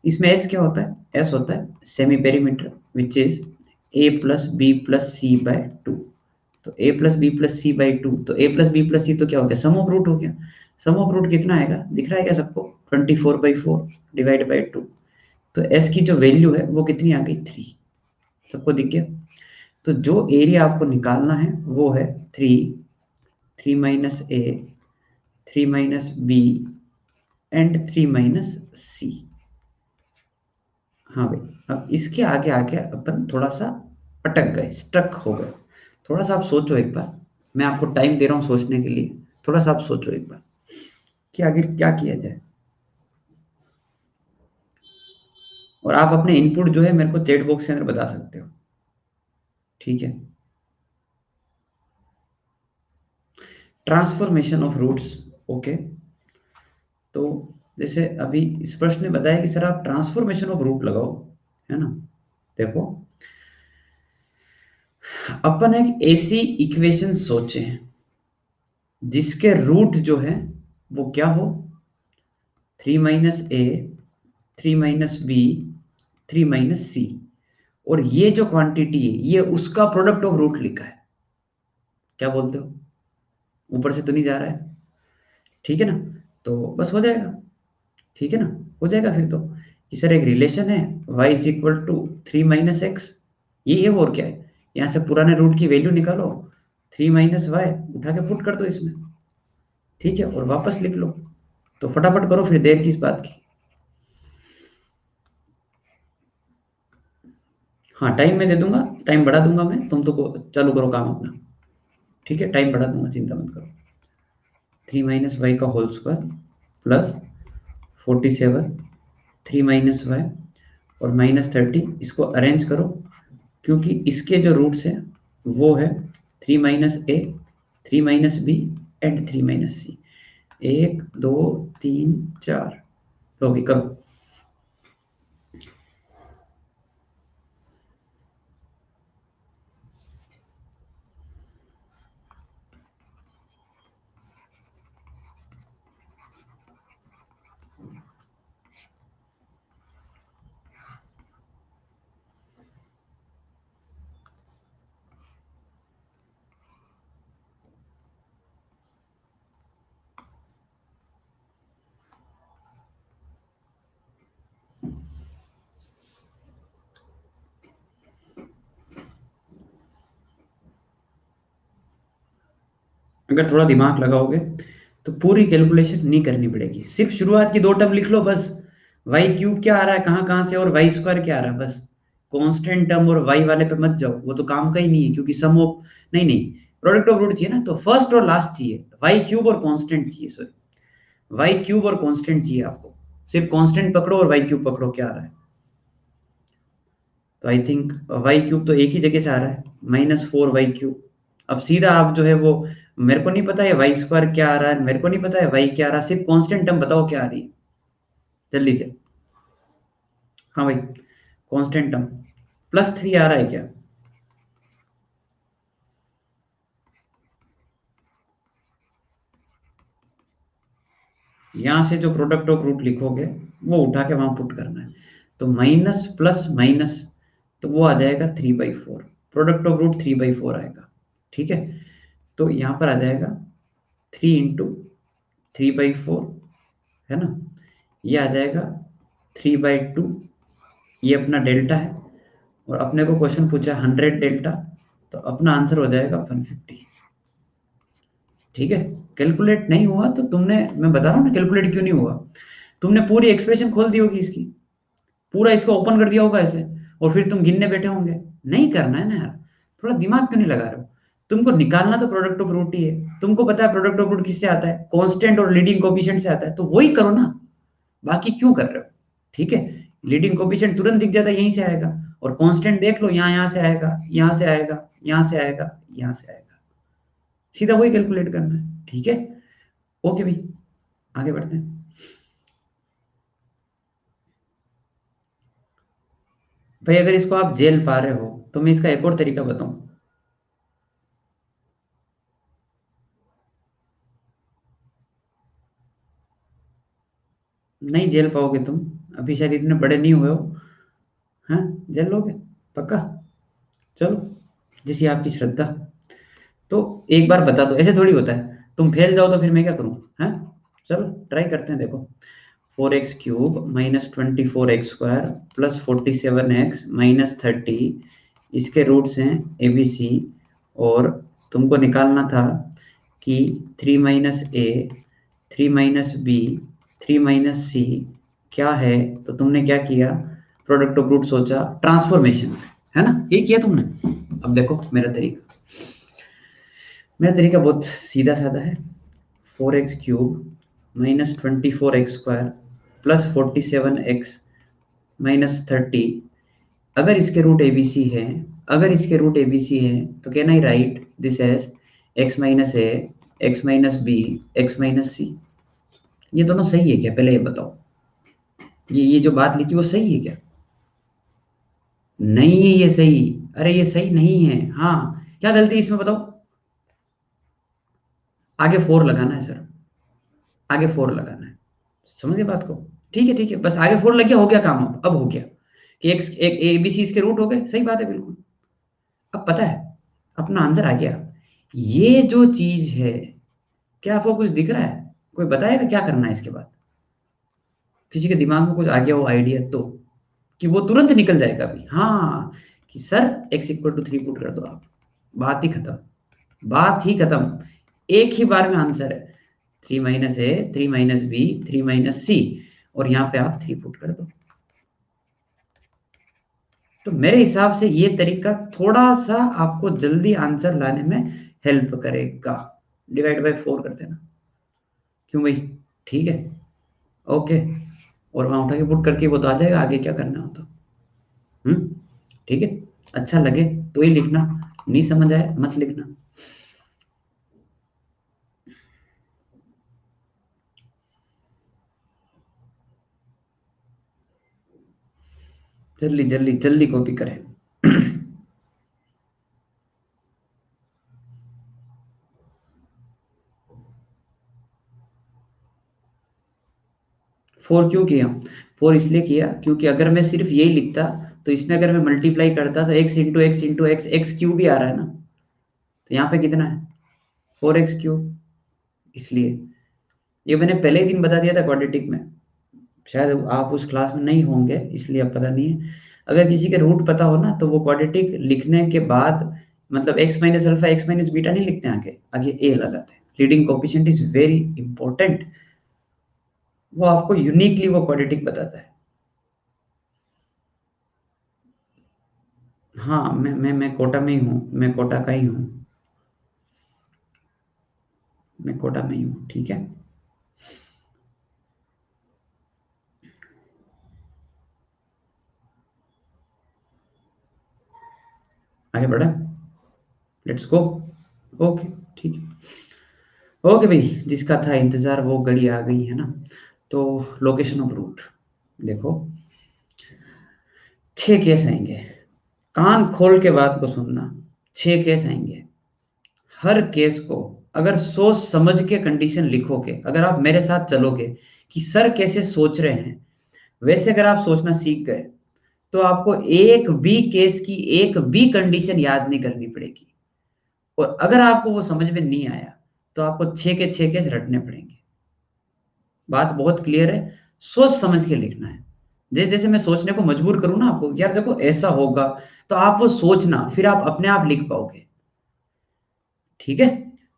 इसमें S क्या होता है, S होता है semi perimeter which is A plus b plus c by 2। तो A plus b plus c by 2, तो A plus b plus c तो क्या हो गया, सम ऑफ रूट हो गया। सम ऑफ रूट कितना आएगा, दिख रहा है क्या सबको, 24/4 डिवाइड बाई 2। तो S की जो वैल्यू है वो कितनी आ गई, 3। सबको दिख गया। तो जो एरिया आपको निकालना है वो है 3, 3 minus a, 3 minus b and 3 minus c. हाँ भाई, अब इसके आगे आके अपन थोड़ा सा अटक गए, स्ट्रक हो गए। थोड़ा सा आप सोचो एक बार, मैं आपको टाइम दे रहा हूँ सोचने के लिए, थोड़ा सा आप सोचो एक बार। कि आगे क्या किया जाए। और आप अपने इनपुट जो है मेरे को चैट बॉक्स के अंदर बता सकते हो, ठीक है। Transformation of roots, okay. तो जैसे अभी इस प्रश्न ने बताया कि सर आप ट्रांसफॉर्मेशन ऑफ रूट लगाओ, है ना। देखो, अपन एक ऐसी इक्वेशन सोचे जिसके रूट जो है वो क्या हो, 3 - a, 3 - b, 3 - c, और ये जो क्वांटिटी है ये उसका प्रोडक्ट ऑफ रूट लिखा है। क्या बोलते हो, ऊपर से तो नहीं जा रहा है, ठीक है ना। तो बस हो जाएगा, ठीक है ना, हो जाएगा फिर तो कि सर एक रिलेशन है y is equal to 3 - x, ये है और क्या है। यहाँ से पुराने रूट की वैल्यू निकालो, 3 - y उठा के पुट कर दो इसमें, ठीक है, और वापस लिख लो। तो फटाफट करो फिर, देर किस बात की। हाँ टाइम मैं दे दूंगा, टाइम बढ़ा दूंगा मैं, तुम तो चालू करो काम अपना, ठीक है, टाइम बढ़ा दूंगा, चिंता मत करो। 3 - y का होल स्क्वायर प्लस 47, 3 - y और -30, इसको अरेंज करो, क्योंकि इसके जो रूट्स हैं वो है 3 - a, 3 - b एंड 3 - c। 1 2 3 4, लो भी करो। अगर थोड़ा दिमाग लगाओगे तो पूरी कैलकुलेशन नहीं करनी पड़ेगी, सिर्फ शुरुआत की 2 टर्म लिख लो बस। वाई क्यूब क्या आ रहा है कहाँ कहाँ से, और वाई स्क्वायर क्या आ रहा है, बस। कांस्टेंट टर्म और वाई वाले पे मत जाओ, वो तो काम का ही नहीं है, क्योंकि सम ऑफ, नहीं नहीं, प्रोडक्ट ऑफ रूट चाहिए ना, तो फर्स्ट और लास्ट चाहिए, वाई क्यूब और कांस्टेंट चाहिए, सॉरी, वाई क्यूब और कांस्टेंट चाहिए आपको। सिर्फ कांस्टेंट पकड़ो और वाई क्यूब पकड़ो क्या आ रहा है। तो आई थिंक वाई क्यूब तो एक ही जगह से आ रहा है, -4 y क्यूब। अब सीधा आप जो है वो, मेरे को नहीं पता है वाई स्क्वायर क्या आ रहा है, मेरे को नहीं पता है वाई क्या आ रहा है, सिर्फ कांस्टेंट टर्म बताओ क्या आ रही है जल्दी से। हाँ भाई, कांस्टेंट टर्म +3 आ रहा है क्या। यहां से जो प्रोडक्ट ऑफ रूट लिखोगे वो उठा के वहां पुट करना है। तो माइनस प्लस माइनस, तो वो आ जाएगा 3/4, प्रोडक्ट ऑफ रूट 3/4 आएगा, ठीक है। तो यहाँ पर आ जाएगा 3 × 3/4, है ना, ये आ जाएगा 3/2, ये अपना डेल्टा है। और अपने को क्वेश्चन पूछा 100 डेल्टा, तो अपना आंसर हो जाएगा 150, ठीक है। कैलकुलेट नहीं हुआ तो तुमने, मैं बता रहा हूँ ना कैलकुलेट क्यों नहीं हुआ, तुमने पूरी एक्सप्रेशन खोल दी होगी इसकी, पूरा इसको ओपन कर दिया होगा ऐसे, और फिर तुम गिनने बैठे होंगे। नहीं करना है ना यार, थोड़ा दिमाग क्यों नहीं लगा रहे हो। तुमको निकालना तो प्रोडक्ट ऑफ रूट ही है, तुमको पता है प्रोडक्ट ऑफ रूट किससे आता है, कांस्टेंट और लीडिंग कोएफिशिएंट से आता है, तो वही करो ना, बाकी क्यों कर रहे हो, ठीक है। लीडिंग कोएफिशिएंट तुरंत दिख जाता है, यहीं से आएगा। और कांस्टेंट देख लो, यहाँ से आएगा, यहाँ से आएगा, यहाँ से आएगा, यहाँ से आएगा, सीधा वही कैलकुलेट करना है, ठीक है। ओके भाई, आगे बढ़ते हैं। भाई अगर इसको आप जेल पा रहे हो तो मैं इसका एक और तरीका बताऊं। नहीं जेल पाओगे तुम, अभी शायद इतने बड़े नहीं हुए हो। हाँ, जेल लोगे पक्का, चलो, जैसी आपकी श्रद्धा। तो एक बार बता दो, ऐसे थोड़ी होता है, तुम फेल जाओ तो फिर मैं क्या करूं, हैं। चलो ट्राई करते हैं, देखो। 4x³ -24x² +47x इसके रूट्स हैं ABC। और तुमको निकालना था कि 3 - a, 3 - b, 3 - c क्या है। तो तुमने क्या किया, प्रोडक्ट ऑफ रूट सोचा, ट्रांसफॉर्मेशन, है ना, ये किया तुमने। अब देखो मेरा तरीका बहुत सीधा साधा है। 4x³ minus 24x² plus 47x minus 30, अगर इसके रूट एबीसी है, अगर इसके रूट एबीसी है तो can I write this as x minus a, x minus b, x minus c. ये दोनों सही है क्या, पहले ये बताओ। ये जो बात लिखी वो सही है क्या? नहीं है ये सही। अरे ये सही नहीं है। हाँ, क्या गलती है इसमें बताओ। आगे 4 लगाना है सर, आगे 4 लगाना है। समझिए बात को। ठीक है ठीक है, बस आगे 4 लग गया, हो गया काम। अब हो गया कि एक्स एक ए बी सी इसके रूट हो गए। सही बात है बिल्कुल। अब पता है, अपना आंसर आ गया। ये जो चीज है, क्या आपको कुछ दिख रहा है? कोई बताएगा क्या करना है इसके बाद? किसी के दिमाग में कुछ आ गया हो आइडिया तो, कि वो तुरंत निकल जाएगा अभी। हाँ, कि sir x equal to 3 put कर दो आप, बात ही खत्म, बात ही खत्म। एक ही बार में आंसर है, 3 minus a, 3 minus B, 3 minus सी, और यहाँ पे आप 3 पुट कर दो। तो मेरे हिसाब से ये तरीका थोड़ा सा आपको जल्दी आंसर लाने में हेल्प करेगा। डिवाइड बाय 4 कर देना। क्यों भाई? ठीक है, ओके। और वहां उठा के पुट करके वो तो आ जाएगा, आगे क्या करना हो तो। हम्म, ठीक है। अच्छा लगे तो ही लिखना, नहीं समझ आए मत लिखना। जल्दी जल्दी जल्दी कॉपी करें। 4 क्यों किया? 4 इसलिए किया क्योंकि अगर मैं सिर्फ यही लिखता, तो इसमें अगर मैं मल्टीप्लाई करता तो x into x into x, x cube भी आ रहा है ना। तो यहाँ पे कितना है? 4x³ इसलिए। ये मैंने पहले ही दिन बता दिया था क्वाड्रेटिक में, शायद आप उस क्लास में नहीं होंगे इसलिए अब पता नहीं है। अगर किसी के रूट पता हो ना, तो वो क्वाड्रेटिक लिखने के बाद मतलब x minus alpha, x minus beta नहीं लिखते, आगे आगे a लगाते हैं। Leading coefficient is very important, वो आपको यूनिकली वो क्वाड्रेटिक बताता है। हाँ, मैं कोटा में ही हूँ, मैं कोटा का ही हूँ, मैं कोटा में ही हूँ। ठीक है, आगे बढ़ा, लेट्स गो। ओके, ठीक है। ओके भाई, जिसका था इंतजार वो घड़ी आ गई है ना। तो लोकेशन ऑफ रूट देखो, 6 केस आएंगे। कान खोल के बात को सुनना, 6 केस आएंगे। हर केस को अगर सोच समझ के कंडीशन लिखोगे, अगर आप मेरे साथ चलोगे कि सर कैसे सोच रहे हैं, वैसे अगर आप सोचना सीख गए, तो आपको एक भी केस की एक भी कंडीशन याद नहीं करनी पड़ेगी। और अगर आपको वो समझ में नहीं आया, तो आपको 6 के 6 केस रटने पड़ेंगे। बात बहुत क्लियर है, सोच समझ के लिखना है। जैसे जैसे मैं सोचने को मजबूर करूँ ना आपको, यार देखो ऐसा होगा, तो आप वो सोचना, फिर आप अपने आप लिख पाओगे। ठीक है,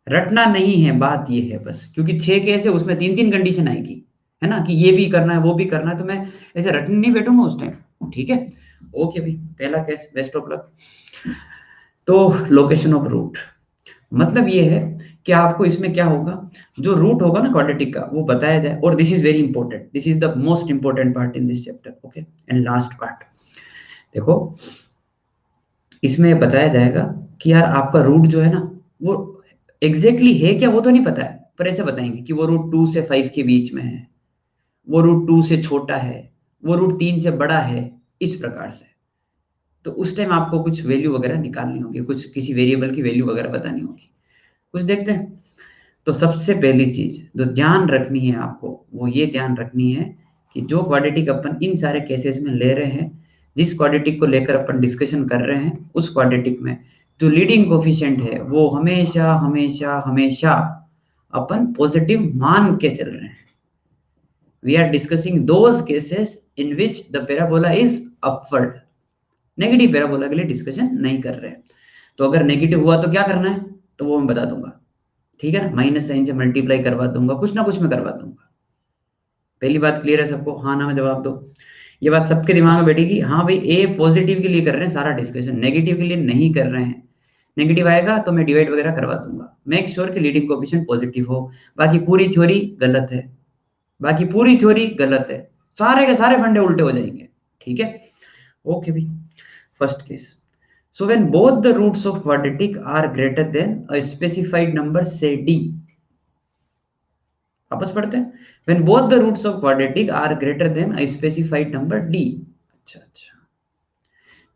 रटना नहीं है, बात ये है बस, क्योंकि 6 केस है, उसमें 3 3 कंडीशन आएगी, है ना, कि ये भी करना है वो भी करना है, तो मैं ऐसे रटने नहीं बैठूंगा उस टाइम। ठीक है, ओके भाई, पहला केस, बेस्ट ऑफ लक। तो लोकेशन ऑफ रूट मतलब ये है कि आपको इसमें क्या होगा, जो रूट होगा ना क्वाड्रेटिक का, वो बताया जाए। और this is very important, this is the most important part in this chapter, okay, and last part. देखो, इसमें बताया जाएगा कि यार आपका रूट जो है ना, वो एग्जैक्टली exactly है क्या वो तो नहीं पता है, पर ऐसे बताएंगे कि वो रूट 2 से 5 के बीच में है, वो रूट 2 से छोटा है, वो रूट 3 से बड़ा है, इस प्रकार से। तो उस टाइम आपको कुछ वैल्यू वगैरह निकालनी होगी, कुछ किसी वेरिएबल की वैल्यू वगैरह बतानी होगी। कुछ देखते हैं। तो सबसे पहली चीज जो ध्यान रखनी है आपको, वो ये ध्यान रखनी है कि जो क्वाड्रेटिक अपन इन सारे केसेस में ले रहे हैं, जिस क्वाड्रेटिक को लेकर अपन डिस्कशन कर रहे हैं, उस क्वाड्रेटिक में जो लीडिंग कोफिशिएंट है, वो हमेशा हमेशा हमेशा अपन पॉजिटिव मान के चल रहे हैं। We are discussing those cases in which the parabola is upward. Negative parabola के लिए डिस्कशन नहीं कर रहे हैं। तो अगर नेगेटिव हुआ तो क्या करना है, तो वो मैं बता दूंगा। ठीक है ना, माइनस साइन से मल्टीप्लाई करवा दूंगा, कुछ ना कुछ मैं करवा दूंगा। पहली बात क्लियर है सबको? हाँ ना में जवाब दो। ये बात सबके दिमाग में बैठेगी, हाँ भाई ए पॉजिटिव के लिए कर रहे हैं सारा डिस्कशन, नेगेटिव के लिए नहीं कर रहे हैं। नेगेटिव आएगा तो मैं डिवाइड वगैरह करवा दूंगा, मेक श्योर कि लीडिंग कोएफिशिएंट पॉजिटिव हो। बाकी पूरी थ्योरी गलत है, बाकी पूरी थ्योरी गलत है, सारे के सारे फंडे उल्टे हो जाएंगे। ठीक है, ओके भी। First case, so when both the roots of quadratic are greater than a specified number, say d, वापस पढ़ते हैं, when both the roots of quadratic are greater than a specified number d। अच्छा अच्छा,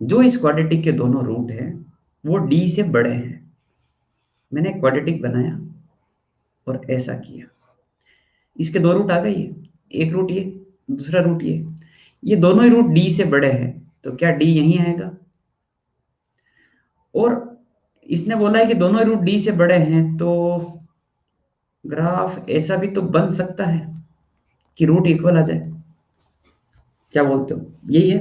जो इस quadratic के दोनों root हैं वो d से बड़े हैं। मैंने क्वाड्रेटिक बनाया और ऐसा किया, इसके दो रूट आ गए, एक रूट ये, दूसरा रूट ये दोनों ही रूट d से बड़े हैं, तो क्या d यहीं आएगा? और इसने बोला है कि दोनों ही रूट d से बड़े हैं, तो ग्राफ ऐसा भी तो बन सकता है कि रूट इक्वल आ जाए। क्या बोलते हो, यही है?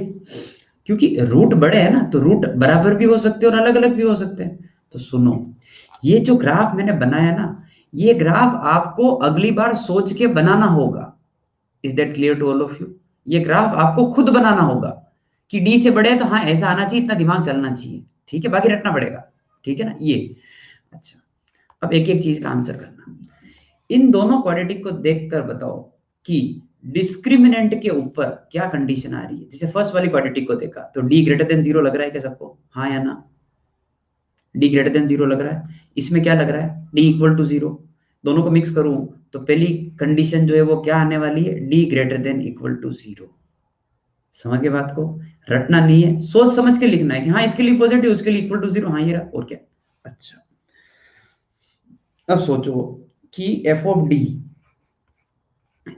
क्योंकि रूट बड़े हैं ना, तो रूट बराबर भी हो सकते हैं और अलग अलग भी हो सकते हैं। तो सुनो, ये जो ग्राफ मैंने बनाया ना, ये ग्राफ आपको अगली बार सोच के बनाना होगा। Is that clear to all of you? ये ग्राफ आपको खुद बनाना होगा कि डी से बड़े है तो हाँ ऐसा आना चाहिए, इतना दिमाग चलना चाहिए। ठीक है, बाकी रटना पड़ेगा। ठीक है ना ये? अच्छा, अब एक एक चीज का आंसर करना। इन दोनों क्वाड्रेटिक को देखकर बताओ कि डिस्क्रिमिनेंट के ऊपर क्या कंडीशन आ रही है। जैसे फर्स्ट वाली क्वाड्रेटिक को देखा तो डी ग्रेटर देन जीरो लग रहा है क्या सबको? हाँ या ना? डी ग्रेटर देन जीरो लग रहा है। इसमें क्या लग रहा है? D equal to zero. दोनों को मिक्स करूं तो पहली कंडीशन जो है वो क्या आने वाली है? D greater than equal to zero. समझ के बात को? रटना नहीं है, सोच समझ के लिखना है कि हाँ इसके लिए पॉजिटिव, उसके लिए इक्वल टू जीरो। हाँ ये रहा, और क्या। अच्छा, अब सोचो कि एफ ऑफ डी,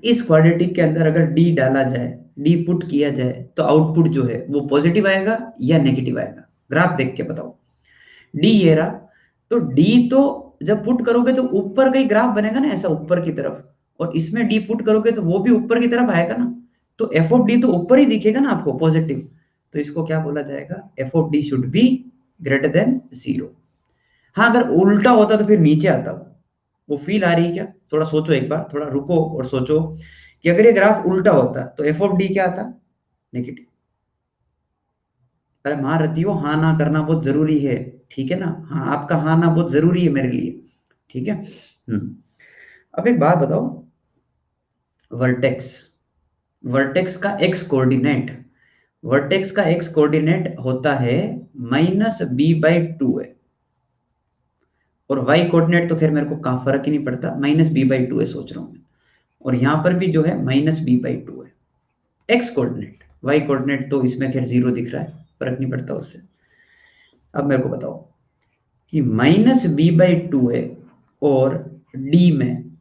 इस क्वाड्रेटिक के अंदर अगर डी डाला जाए, डी पुट किया जाए, तो आउटपुट जो है वो पॉजिटिव आएगा या नेगेटिव आएगा? ग्राफ देख के बताओ। डी ये रहा, तो डी तो जब पुट करोगे तो ऊपर का ही ग्राफ बनेगा ना, ऐसा ऊपर की तरफ, और इसमें डी पुट करोगे तो वो भी ऊपर की तरफ आएगा ना, तो एफ ऑफ डी तो ऊपर ही दिखेगा ना आपको, पॉजिटिव। तो इसको क्या बोला जाएगा? F of D should be greater than zero. हाँ, अगर उल्टा होता तो फिर नीचे आता वो फील आ रही है क्या? थोड़ा सोचो एक बार, थोड़ा रुको और सोचो कि अगर ये ग्राफ उल्टा होता तो एफ ऑफ डी क्या आता? नेगेटिव। अरे मां रती हो, हाँ ना करना बहुत जरूरी है। ठीक है ना? हाँ, आपका हाँ ना बहुत जरूरी है मेरे लिए। ठीक है। अब एक बात बताओ, वर्टेक्स, वर्टेक्स का एक्स कोऑर्डिनेट, वर्टेक्स का एक्स कोऑर्डिनेट होता है -b/2 है, और वाई कोऑर्डिनेट तो खैर मेरे को कहाँ फर्क ही नहीं पड़ता, -b/2 है सोच रहा हूँ मैं। और यहां पर भी जो है -b/2 है एक्स कोऑर्डिनेट। वाई कोऑर्डिनेट तो इसमें खैर जीरो दिख रहा है, फर्क नहीं पड़ता उससे। अब मेरे को बताओ कि -b/2 है, और डी में,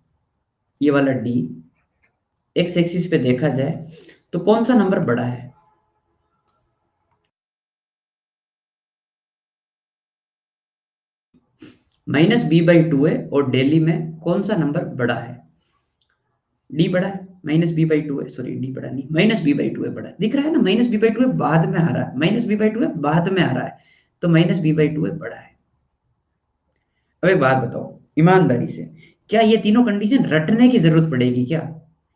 ये वाला डी एक्स एक्सिस पे देखा जाए तो कौन सा नंबर बड़ा है? -b/2 है, और डेली में कौन सा नंबर बड़ा है? डी बड़ा है, -b/2 है, सॉरी डी बड़ा नहीं, -b/2 है बड़ा, दिख रहा है ना? -b/2 है, बाद में आ रहा है, -b/2 है बाद में आ रहा है, तो -b/2 है बड़ा है। अब एक बात बताओ ईमानदारी से, क्या ये तीनों कंडीशन रटने की जरूरत पड़ेगी क्या?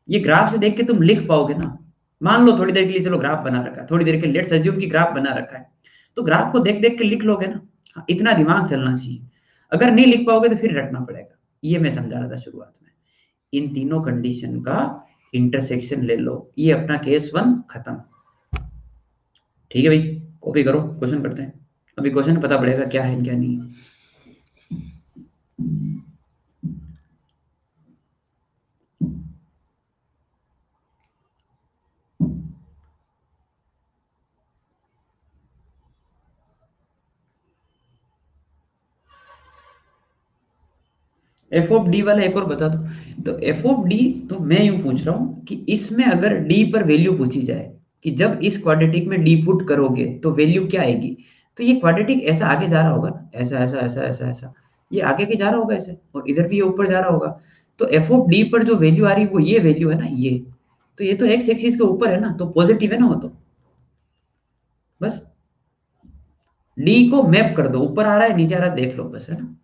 ये ग्राफ से देख के तुम लिख पाओगे ना? मान लो थोड़ी देर के लिए, चलो ग्राफ बना रखा है, थोड़ी देर के लिए लेट्स अज्यूम कि ग्राफ बना रखा है, तो ग्राफ को देख देख के लिख लोगे ना? हाँ, इतना दिमाग चलना चाहिए। अगर नहीं लिख पाओगे तो फिर रटना पड़ेगा। ये मैं समझा रहा था शुरुआत में। इन तीनों कंडीशन का इंटरसेक्शन ले लो, ये अपना केस वन खत्म। ठीक है भाई, कॉपी करो, क्वेश्चन करते हैं। अभी क्वेश्चन पता पड़ेगा क्या है क्या नहीं है। एफ ऑफ डी वाला एक और बता दो। तो एफ ऑफ डी, तो मैं यूं पूछ रहा हूं कि इसमें अगर डी पर वैल्यू पूछी जाए कि जब इस क्वाड्रेटिक में डी पुट करोगे तो वैल्यू क्या आएगी, तो ये क्वाड्रेटिक ऐसा आगे जा रहा होगा ना, ऐसा ऐसा ऐसा ऐसा ऐसा, ये आगे के जा रहा होगा ऐसे, और इधर भी ये ऊपर जा रहा होगा। तो एफ ऑफ डी पर जो वैल्यू आ रही है वो ये वैल्यू है ना, ये, तो ये तो एक्स एक्सिस के ऊपर है ना, तो पॉजिटिव है ना वो तो। बस डी को मैप कर दो, ऊपर आ रहा है नीचे आ रहा है देख लो, बस, है ना?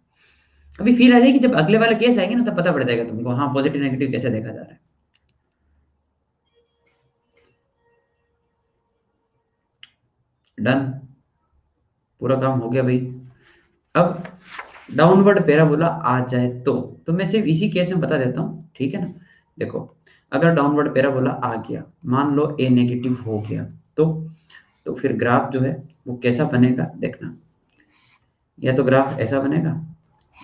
अभी फील आ जाएगी, जब अगले वाले केस आएंगे ना तब पता पड़ जाएगा तुमको, हाँ पॉजिटिव नेगेटिव कैसे देखा जा रहा है। डन, पूरा काम हो गया भाई। अब डाउनवर्ड पैराबोला आ जाए तो मैं सिर्फ इसी केस में बता देता हूँ, ठीक है ना? देखो, अगर डाउनवर्ड पैराबोला आ गया, मान लो ए नेगेटिव हो गया, तो फिर ग्राफ जो है वो कैसा बनेगा देखना, या तो ग्राफ ऐसा बनेगा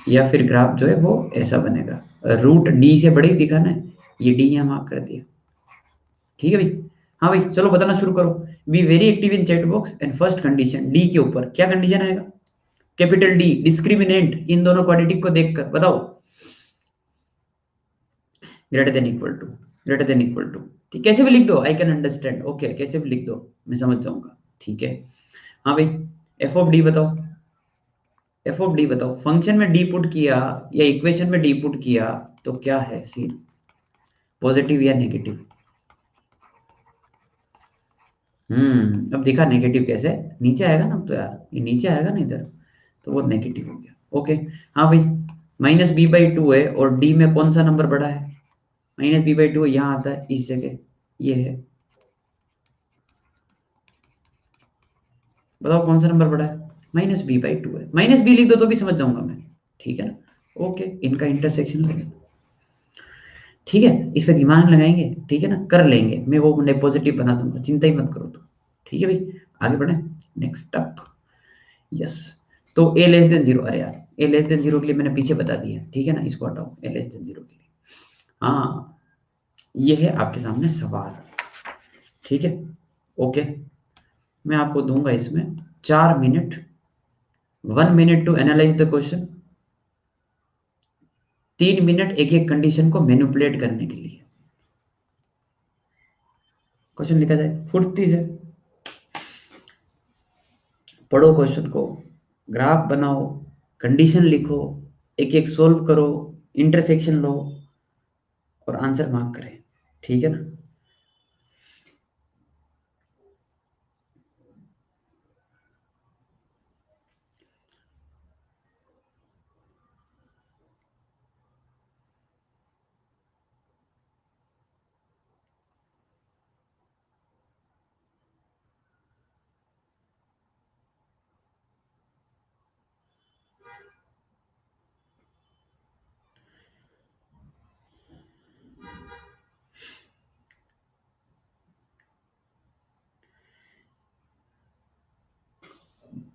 या फिर ग्राफ जो है वो ऐसा बनेगा। रूट डी से बड़े ही दिखाना है, ये डी यहाँ मार्क कर दिया। ठीक है भाई। हाँ भाई चलो बताना शुरू करो। Be very active in chat box and first condition D के ऊपर क्या कंडीशन आएगा? कैपिटल डी डिस्क्रिमिनेंट इन दोनों क्वाड्रेटिक को देखकर बताओ। Greater than equal to, greater than equal to. ठीक, कैसे भी लिख दो, आई कैन अंडरस्टैंड, ओके कैसे भी लिख दो, मैं समझ जाऊंगा। ठीक है। हाँ भाई, एफ ऑफ डी बताओ, एफ ऑफ डी बताओ। फंक्शन में डी पुट किया या इक्वेशन में डी पुट किया तो क्या है सीन, पॉजिटिव या नेगेटिव? अब दिखा नेगेटिव कैसे, नीचे आएगा ना, अब तो यार ये नीचे आएगा ना इधर, तो वो नेगेटिव हो गया। ओके। हाँ भाई, माइनस बी बाई टू है और डी में कौन सा नंबर बड़ा है? माइनस बी बाई टू यहाँ आता है इस जगह, ये है, बताओ कौन सा नंबर बड़ा है? माइनस बी बाई टू है, माइनस बी लिख दो तो भी समझ जाऊंगा मैं। ठीक है ना, ओके, इनका इंटरसेक्शन है। ठीक है, इस पे दिमाग लगाएंगे, ठीक है ना, कर लेंगे, मैं वो पॉजिटिव बना दूंगा, चिंता ही मत करो तो। ठीक है भाई, आगे बढ़े, नेक्स्ट अप। यस, तो ए लेस देन जीरो, अरे यार ए लेस देन जीरो के लिए मैंने पीछे बता दिया, ठीक है ना, इसको हटाओ ए लेस देन जीरो के लिए। हाँ, ये है आपके सामने सवाल। ठीक है, ओके, मैं आपको दूंगा इसमें 4 minute, 1 minute to analyze the question, 3 minute एक एक कंडीशन को मैनिपुलेट करने के लिए। क्वेश्चन लिखा जाए फुर्ती से, पढ़ो क्वेश्चन को, ग्राफ बनाओ, कंडीशन लिखो, एक एक सोल्व करो, इंटरसेक्शन लो और आंसर मार्क करें। ठीक है ना?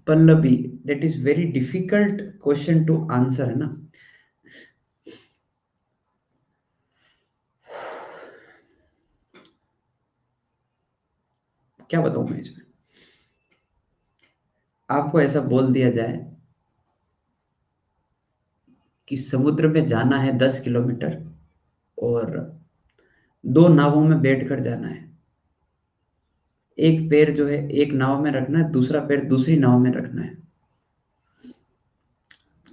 Pallavi, that is very difficult question to answer, है ना? क्या बताऊं मैं इसमें, आपको ऐसा बोल दिया जाए कि समुद्र में जाना है 10 किलोमीटर और 2 नावों में बैठकर जाना है, एक पैर जो है एक नाव में रखना है, दूसरा पैर दूसरी नाव में रखना है,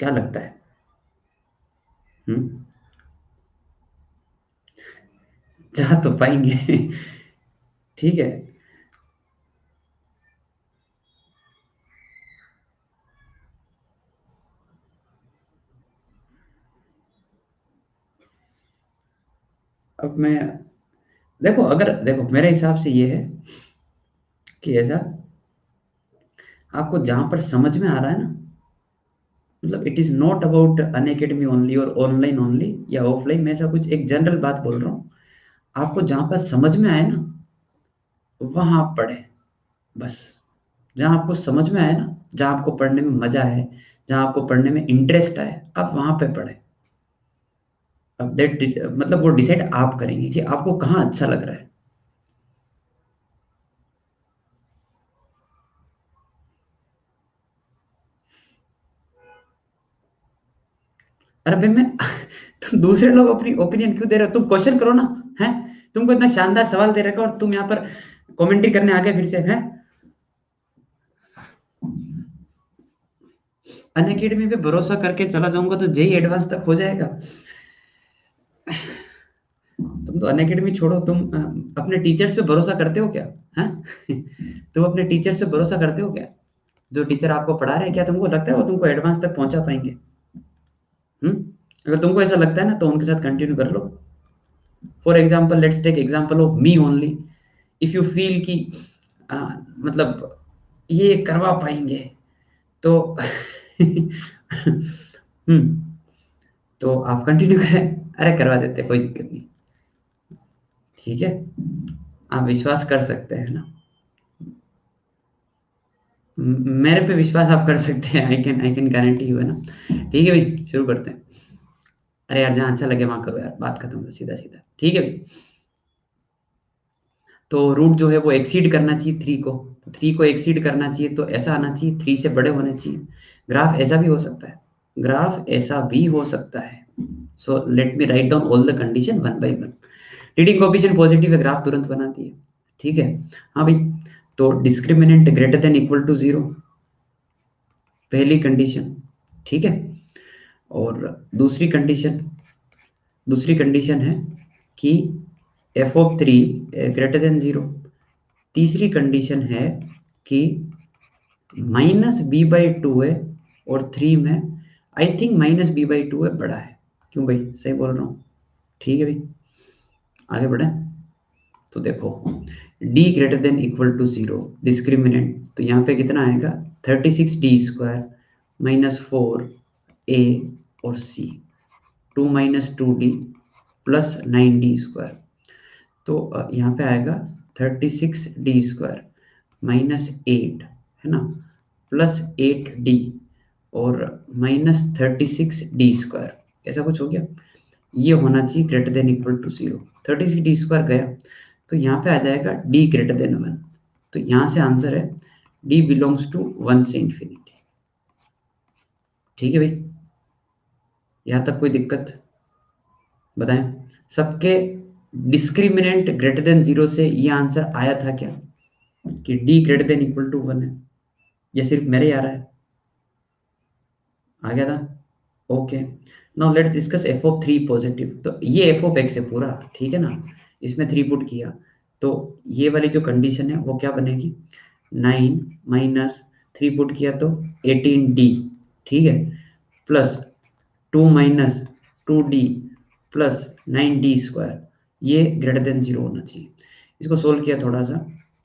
क्या लगता है? हम्म, जा तो पाएंगे? ठीक है, अब मैं, देखो अगर देखो मेरे हिसाब से ये है कि ऐसा, आपको जहां पर समझ में आ रहा है ना, मतलब it is not about Unacademy only और ऑनलाइन ओनली या ऑफलाइन, मैं ऐसा कुछ एक जनरल बात बोल रहा हूँ, आपको जहां पर समझ में आए ना वहां आप पढ़े, बस। जहां आपको समझ में आए ना, जहां आपको पढ़ने में मजा आए, जहां आपको पढ़ने में इंटरेस्ट आए, आप वहां पे पढ़े। अब दैट मतलब वो डिसाइड आप करेंगे कि आपको कहाँ अच्छा लग रहा है। अरे भाई मैं तुम दूसरे लोग अपनी ओपिनियन क्यों दे रहे हो, तुम क्वेश्चन करो ना, है? तुमको इतना शानदार सवाल दे रखा और तुम यहाँ पर कमेंट्री करने आ गए फिर से, हैं? अन अकेडमी पे भरोसा करके चला जाऊंगा तो जेई एडवांस तक हो जाएगा। तुम तो अन अकेडमी छोड़ो, तुम अपने टीचर्स पे भरोसा करते हो क्या? हैं? तुम अपने टीचर्स पे भरोसा करते हो क्या? जो टीचर आपको पढ़ा रहे हैं, क्या तुमको लगता है वो तुमको एडवांस तक पहुंचा पाएंगे? हम्म, अगर तुमको ऐसा लगता है ना तो उनके साथ कंटिन्यू कर लो। For example, let's take example of me only, if you feel कि अ, मतलब ये करवा पाएंगे तो हम्म, तो आप कंटिन्यू करें, अरे करवा देते कोई दिक्कत नहीं। ठीक है, आप विश्वास कर सकते हैं ना, मेरे पे विश्वास आप कर सकते हैं, आई कैन गारंटी यू, है ना। ठीक है भाई, शुरू करते हैं। अरे यार, जहाँ अच्छा लगे वहां करो यार, बात खत्म है, सीधा सीधा। ठीक है भाई, तो रूट जो है वो एक्सीड करना चाहिए 3 को, तो 3 को एक्सीड करना चाहिए तो ऐसा आना चाहिए, 3 से बड़े होने चाहिए। ग्राफ ऐसा भी हो सकता है, ग्राफ ऐसा भी हो सकता है। So let me write down all the condition one by one. Leading coefficient positive है, ग्राफ तुरंत बनाती है। ठीक है, हाँ भाई, तो discriminant greater than equal to 0, पहली कंडीशन। ठीक है, और दूसरी कंडीशन है कि एफ ऑफ 3 ग्रेटर देन 0। तीसरी कंडीशन है कि -b/2 है, और 3 में आई थिंक -b/2 है, बड़ा है। क्यों भाई, सही बोल रहा हूँ? ठीक है भाई, आगे बढ़े। तो देखो, d greater than equal to 0, discriminant, तो यहाँ पे कितना आएगा, 36d² -4a और c, 2 - 2d प्लस 9d²। तो यहाँ पे आएगा 36d² -8, है ना, प्लस 8d और -36d², ऐसा कुछ हो गया। ये होना चाहिए greater than equal to 0। 36d² गया, तो यहाँ पे आ जाएगा d ग्रेटर देन 1। तो यहाँ से आंसर है d बिलोंग्स टू 1 से इंफिनिटी। ठीक है भाई, यहाँ तक कोई दिक्कत बताएं? सबके डिस्क्रिमिनेंट ग्रेटर देन 0 से ये आंसर आया था क्या, कि d greater than equal to 1 है? ये सिर्फ मेरे ही आ रहा है? आ गया था? Okay, now let's discuss F of 3 positive. तो ये एफ ऑफ एक्स है पूरा, ठीक है ना, इसमें 3 पुट किया, तो ये वाली जो कंडीशन है वो क्या बनेगी, 9 माइनस 3 पुट किया तो 18d, ठीक है, plus 2 minus 2d plus 9d², ये ग्रेटर देन 0 होना चाहिए। इसको सोल्व किया थोड़ा सा,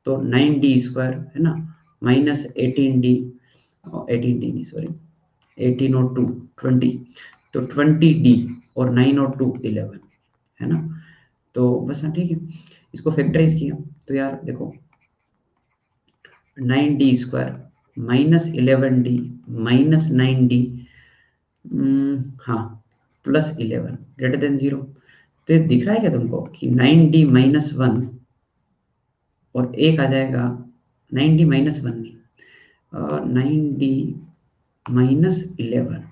तो 9d² है ना, माइनस 18d, 18d नहीं सॉरी, 18 और 2 20, तो 20d और 9 और 2 11, है ना। तो बस हाँ, ठीक है, इसको फैक्टराइज किया तो यार देखो, 9d² minus 11d minus 9d, हाँ, प्लस 11 ग्रेटर देन 0। तो ये दिख रहा है क्या तुमको कि 9d माइनस 1 और एक आ जाएगा 9d माइनस 1 नहीं, 9d minus 11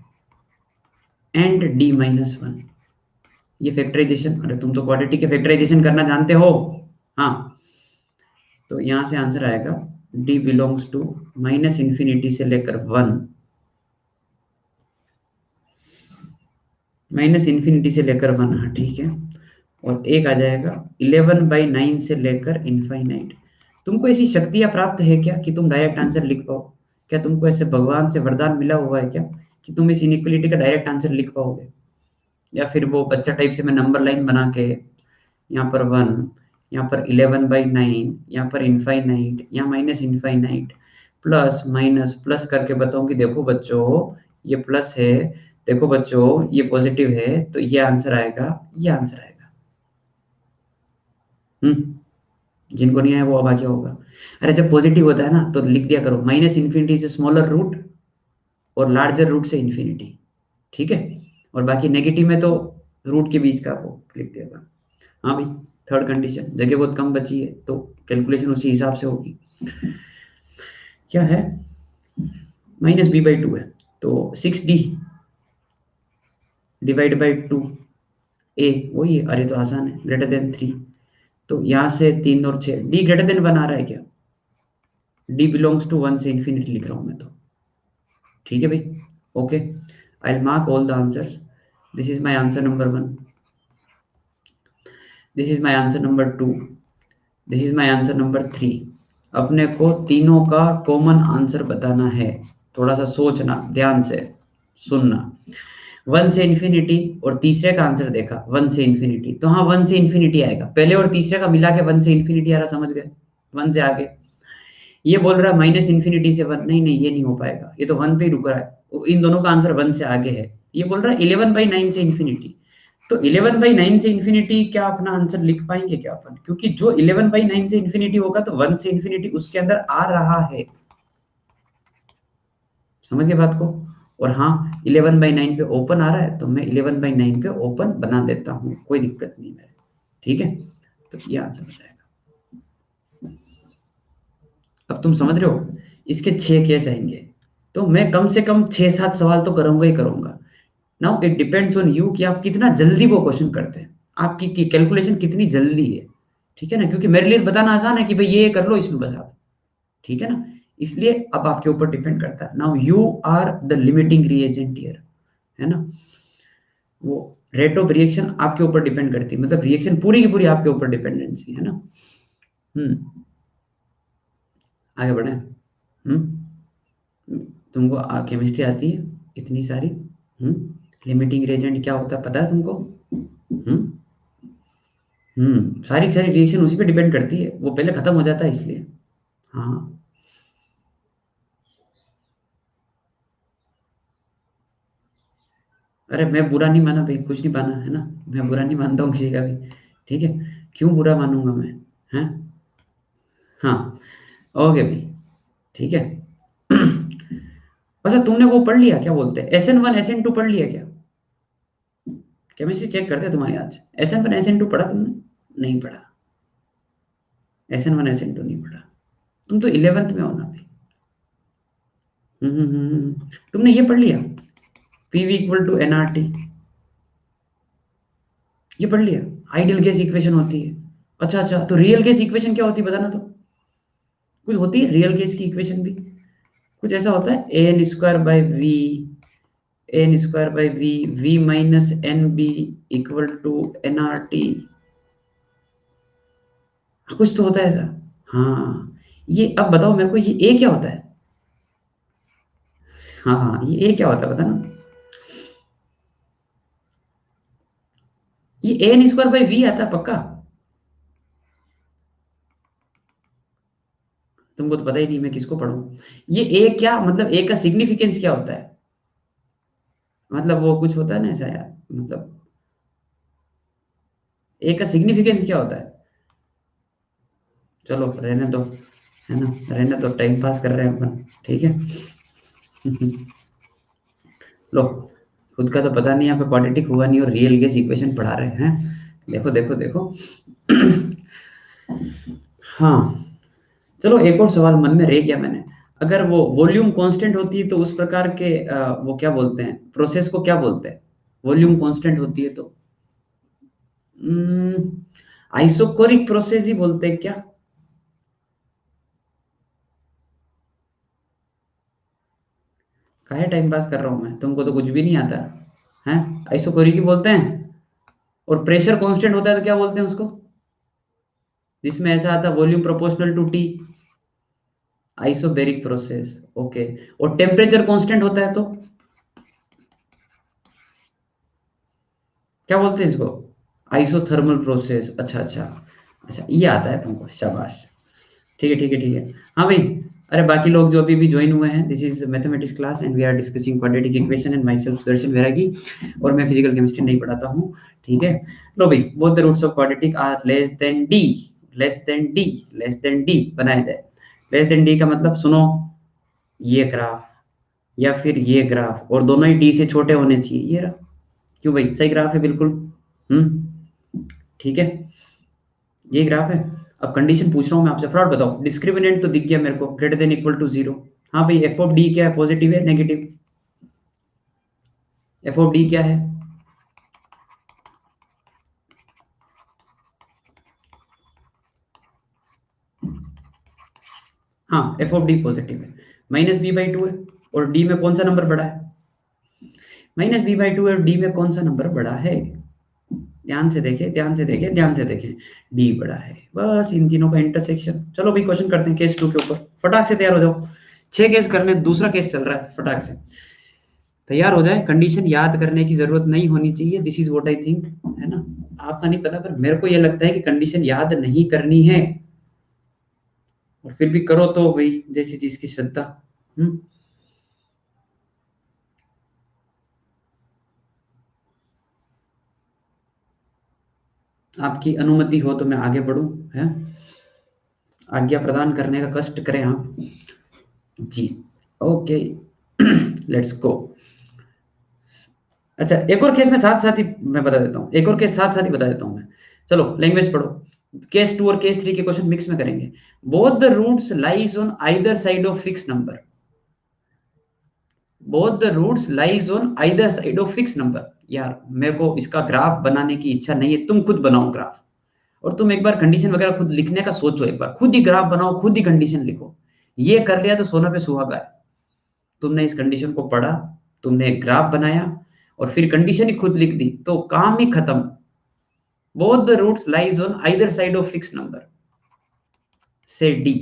and d minus 1, ये फैक्टराइजेशन, अरे तुम तो क्वाड्रेटिक के फैक्टराइजेशन करना जानते हो। हाँ, तो यहाँ से आंसर आएगा d belongs to minus infinity से लेकर 1, माइनस इन्फिनिटी से लेकर 1, हाँ ठीक है, और एक आ जाएगा 11/9 से लेकर इनफाइनाइट। तुमको ऐसी शक्तियां प्राप्त है क्या कि तुम डायरेक्ट आंसर लिख पाओ? क्या तुमको ऐसे भगवान से वरदान मिला हुआ है क्या कि तुम इस इनइक्वालिटी का डायरेक्ट आंसर लिख पाओगे? या फिर वो बच्चा टाइप से मैं नंबर लाइन बना के यहाँ पर 1, यहाँ पर 11/9, यहाँ पर इनफाइनाइट, यहाँ minus infinite, plus minus plus करके बताऊं कि देखो बच्चों ये प्लस है, देखो बच्चों ये पॉजिटिव है, तो ये आंसर आएगा, ये आंसर आएगा। जिनको नहीं आया वो अब आ गया होगा। अरे जब पॉजिटिव होता है ना तो लिख दिया करो माइनस इन्फिनिटी से स्मॉलर रूट और लार्जर रूट से इन्फिनिटी, ठीक है, और बाकी नेगेटिव में तो रूट के बीच का वो लिख दिया करो। हाँ भाई, थर्ड कंडीशन, जगह बहुत कम बची है तो कैलकुलेशन उसी हिसाब से होगी। क्या है, -b/2 है, तो 6d डिवाइड बाई 2 a, वही है, अरे तो आसान है, ग्रेटर देन 3, तो यहाँ से 3 और 6, d ग्रेटर देन 1 आ रहा है क्या, d बिलोंग्स टू 1 से इन्फिनिटी लिख रहा हूँ मैं तो। ठीक है भाई, okay, I will mark all the answers. This is my answer number 1, this is my answer number 2, this is my answer number 3। अपने को तीनों का कॉमन आंसर बताना है, थोड़ा सा सोचना, ध्यान से सुनना। 1 से इन्फिनिटी और तीसरे का आंसर देखा 1 से इन्फिनिटी, तो हाँ 1 से इन्फिनिटी आएगा, पहले और तीसरे का मिला के 1 से इन्फिनिटी आ रहा, समझ गए, 1 से आगे। ये बोल रहा है माइनस इन्फिनिटी से 1, नहीं नहीं ये नहीं हो पाएगा, ये तो 1 पे ही रुक रहा है, इन दोनों का आंसर 1 से आगे है। ये बोल रहा है 11/9 से इन्फिनिटी, तो 11/9 से इन्फिनिटी क्या अपना आंसर लिख पाएंगे क्या अपन? क्योंकि जो 11/9 से इन्फिनिटी होगा तो 1 से इन्फिनिटी उसके अंदर आ रहा है। समझ गए बात को? और हाँ 11/9 पे ओपन आ रहा है तो मैं 11/9 पे ओपन बना देता हूँ, कोई दिक्कत नहीं मेरे। ठीक है, तो ये आंसर हो जाएगा। अब तुम समझ रहे हो, इसके 6 केस आएंगे तो मैं कम से कम 6-7 सवाल तो करूंगा ही करूंगा। Now it depends on you कि आप कितना जल्दी वो क्वेश्चन करते हैं, आपकी कैलकुलेशन कितनी जल्दी है। ठीक है ना, क्योंकि मेरे लिए बताना आसान है कि भाई ये कर लो इसमें बस आप। ठीक है ना, इसलिए अब आपके ऊपर डिपेंड करता है। Now you are the limiting reagent here, है ना। वो रेट ऑफ रिएक्शन आपके ऊपर डिपेंड करती है, मतलब रिएक्शन पूरी की पूरी आपके ऊपर डिपेंडेंसी है ना। हम्म आगे बढ़े। तुमको केमिस्ट्री आती है इतनी सारी। लिमिटिंग रिएजेंट क्या होता है पता है तुमको? हम्म सारी की सारी रिएक्शन उसी पे डिपेंड करती है, वो पहले खत्म हो जाता है इसलिए। हाँ, अरे मैं बुरा नहीं माना भाई, कुछ नहीं माना है ना, मैं बुरा नहीं मानता हूँ किसी का भी। ठीक है, क्यों बुरा मानूंगा मैं? हैं? हाँ, ओके भाई, ठीक है। अच्छा तुमने वो पढ़ लिया, क्या बोलते हैं, SN1 SN2 पढ़ लिया क्या? केमिस्ट्री चेक करते हैं तुम्हारी आज। SN1 SN2 पढ़ा तुमने? नहीं पढ़ा। SN1 SN2 नहीं पढ़ा। तुम तो 11th में हो ना भाई। तुमने ये पढ़ लिया, PV = nRT? ये पढ़ लिया? आइडियल गैस इक्वेशन होती है। अच्छा अच्छा, तो रियल गैस इक्वेशन क्या होती है बताना तो। कुछ होती है रियल गैस की इक्वेशन भी, कुछ ऐसा होता है an² / v v minus nb = nRT। कुछ तो होता है ऐसा। हाँ, ये अब बताओ मेरे को, ये ए क्या होता है? हाँ हाँ, ये ए क्या होता है बताना। ये an² / v आता है पक्का? तुमको तो पता ही नहीं मैं किसको पढ़ूं। ये ए क्या मतलब, ए का सिग्निफिकेंस क्या होता है? मतलब वो कुछ होता है ना ऐसा यार, मतलब ए का सिग्निफिकेंस क्या होता है? चलो रहने दो, है ना, रहने दो, टाइम पास कर रहे हैं अपन। ठीक है। लो, खुद का तो पता नहीं, यहाँ पे क्वाड्रेटिक हुआ नहीं और रियल गैस इक्वेशन पढ़ा रहे हैं। देखो देखो देखो। हाँ, चलो एक और सवाल मन में रह गया मैंने। अगर वो वॉल्यूम कांस्टेंट होती है तो उस प्रकार के वो क्या बोलते हैं, प्रोसेस को क्या बोलते हैं? वॉल्यूम कांस्टेंट होती है तो आइसोकोरिक प्रोसेस ही बोलते हैं क्या? काहे टाइम पास कर रहा हूं मैं, तुमको तो कुछ भी नहीं आता है। आइसोकोरिक ही बोलते हैं। और प्रेशर कांस्टेंट होता है तो क्या बोलते हैं उसको, जिसमें ऐसा आता है volume proportional to T? Isobaric process. Okay. और टेम्परेचर कांस्टेंट होता है तो क्या बोलते हैं इसको? Isothermal process. अच्छा अच्छा, अच्छा ये आता है तुमको, शाबाश। ठीक है ठीक है ठीक है। हाँ भाई, अरे बाकी लोग जो अभी भी ज्वाइन हुए हैं, this is mathematics class and we are discussing quadratic equation and myself Sudarshan Vairagi, और मैं फिजिकल केमिस्ट्री नहीं पढ़ाता हूँ। ठीक है। लो भाई, both the roots of quadratic are less than D, less than D, less than D बनाया जाए। लेस देन डी का मतलब सुनो, ये ग्राफ या फिर ये ग्राफ, और दोनों ही डी से छोटे होने चाहिए, ये रहा। क्यों भाई, सही ग्राफ है बिल्कुल। ठीक है, ये ग्राफ है। अब कंडीशन पूछ रहा हूँ मैं आपसे, फटाफट बताओ, डिस्क्रिमिनेंट तो दिख गया मेरे को, ग्रेटर देन इक्वल टू 0। हाँ भाई, एफ ऑफ डी क्या है, पॉजिटिव है नेगेटिव? एफ ऑफ डी क्या है? हाँ, एफ ऑफ डी पॉजिटिव है, -b/2 है। और डी में कौन सा नंबर बड़ा है? -b/2 है और डी में कौन सा नंबर बड़ा है? ध्यान से देखें, ध्यान से देखें, ध्यान से देखें। डी बड़ा है, बस इन तीनों का इंटरसेक्शन। चलो भाई क्वेश्चन करते हैं केस 2 के ऊपर, फटाक से तैयार हो जाओ। 6 केस करने, दूसरा केस चल रहा है, फटाक से तैयार हो जाए। कंडीशन याद करने की जरूरत नहीं होनी चाहिए, this is what I think, है ना। आपका नहीं पता, पर मेरे को ये लगता है कि कंडीशन याद नहीं करनी है, और फिर भी करो तो भाई जैसी चीज की श्रद्धा। हम्म आपकी अनुमति हो तो मैं आगे बढ़ूं, है? आज्ञा प्रदान करने का कष्ट करें आप जी। Okay let's go. अच्छा, एक और केस में साथ साथ ही मैं बता देता हूँ, एक और केस साथ साथ ही बता देता हूँ मैं। चलो लैंग्वेज पढ़ो। केस 2 और केस 3 के क्वेश्चन मिक्स में करेंगे। Both the roots lies on either side of fix number. Both the roots lies on either side of fix number. यार मेरे को इसका ग्राफ बनाने की इच्छा नहीं है, तुम खुद बनाओ ग्राफ। और तुम एक बार कंडीशन वगैरह खुद लिखने का सोचो, एक बार खुद ही ग्राफ बनाओ, खुद ही कंडीशन लिखो। ये कर लिया तो सोना पे सुहागा है। तुमने इस कंडीशन को पढ़ा, तुमने एक ग्राफ बनाया और फिर कंडीशन ही खुद लिख दी, तो काम ही खत्म। Both the roots lies on either side of fix number से डी।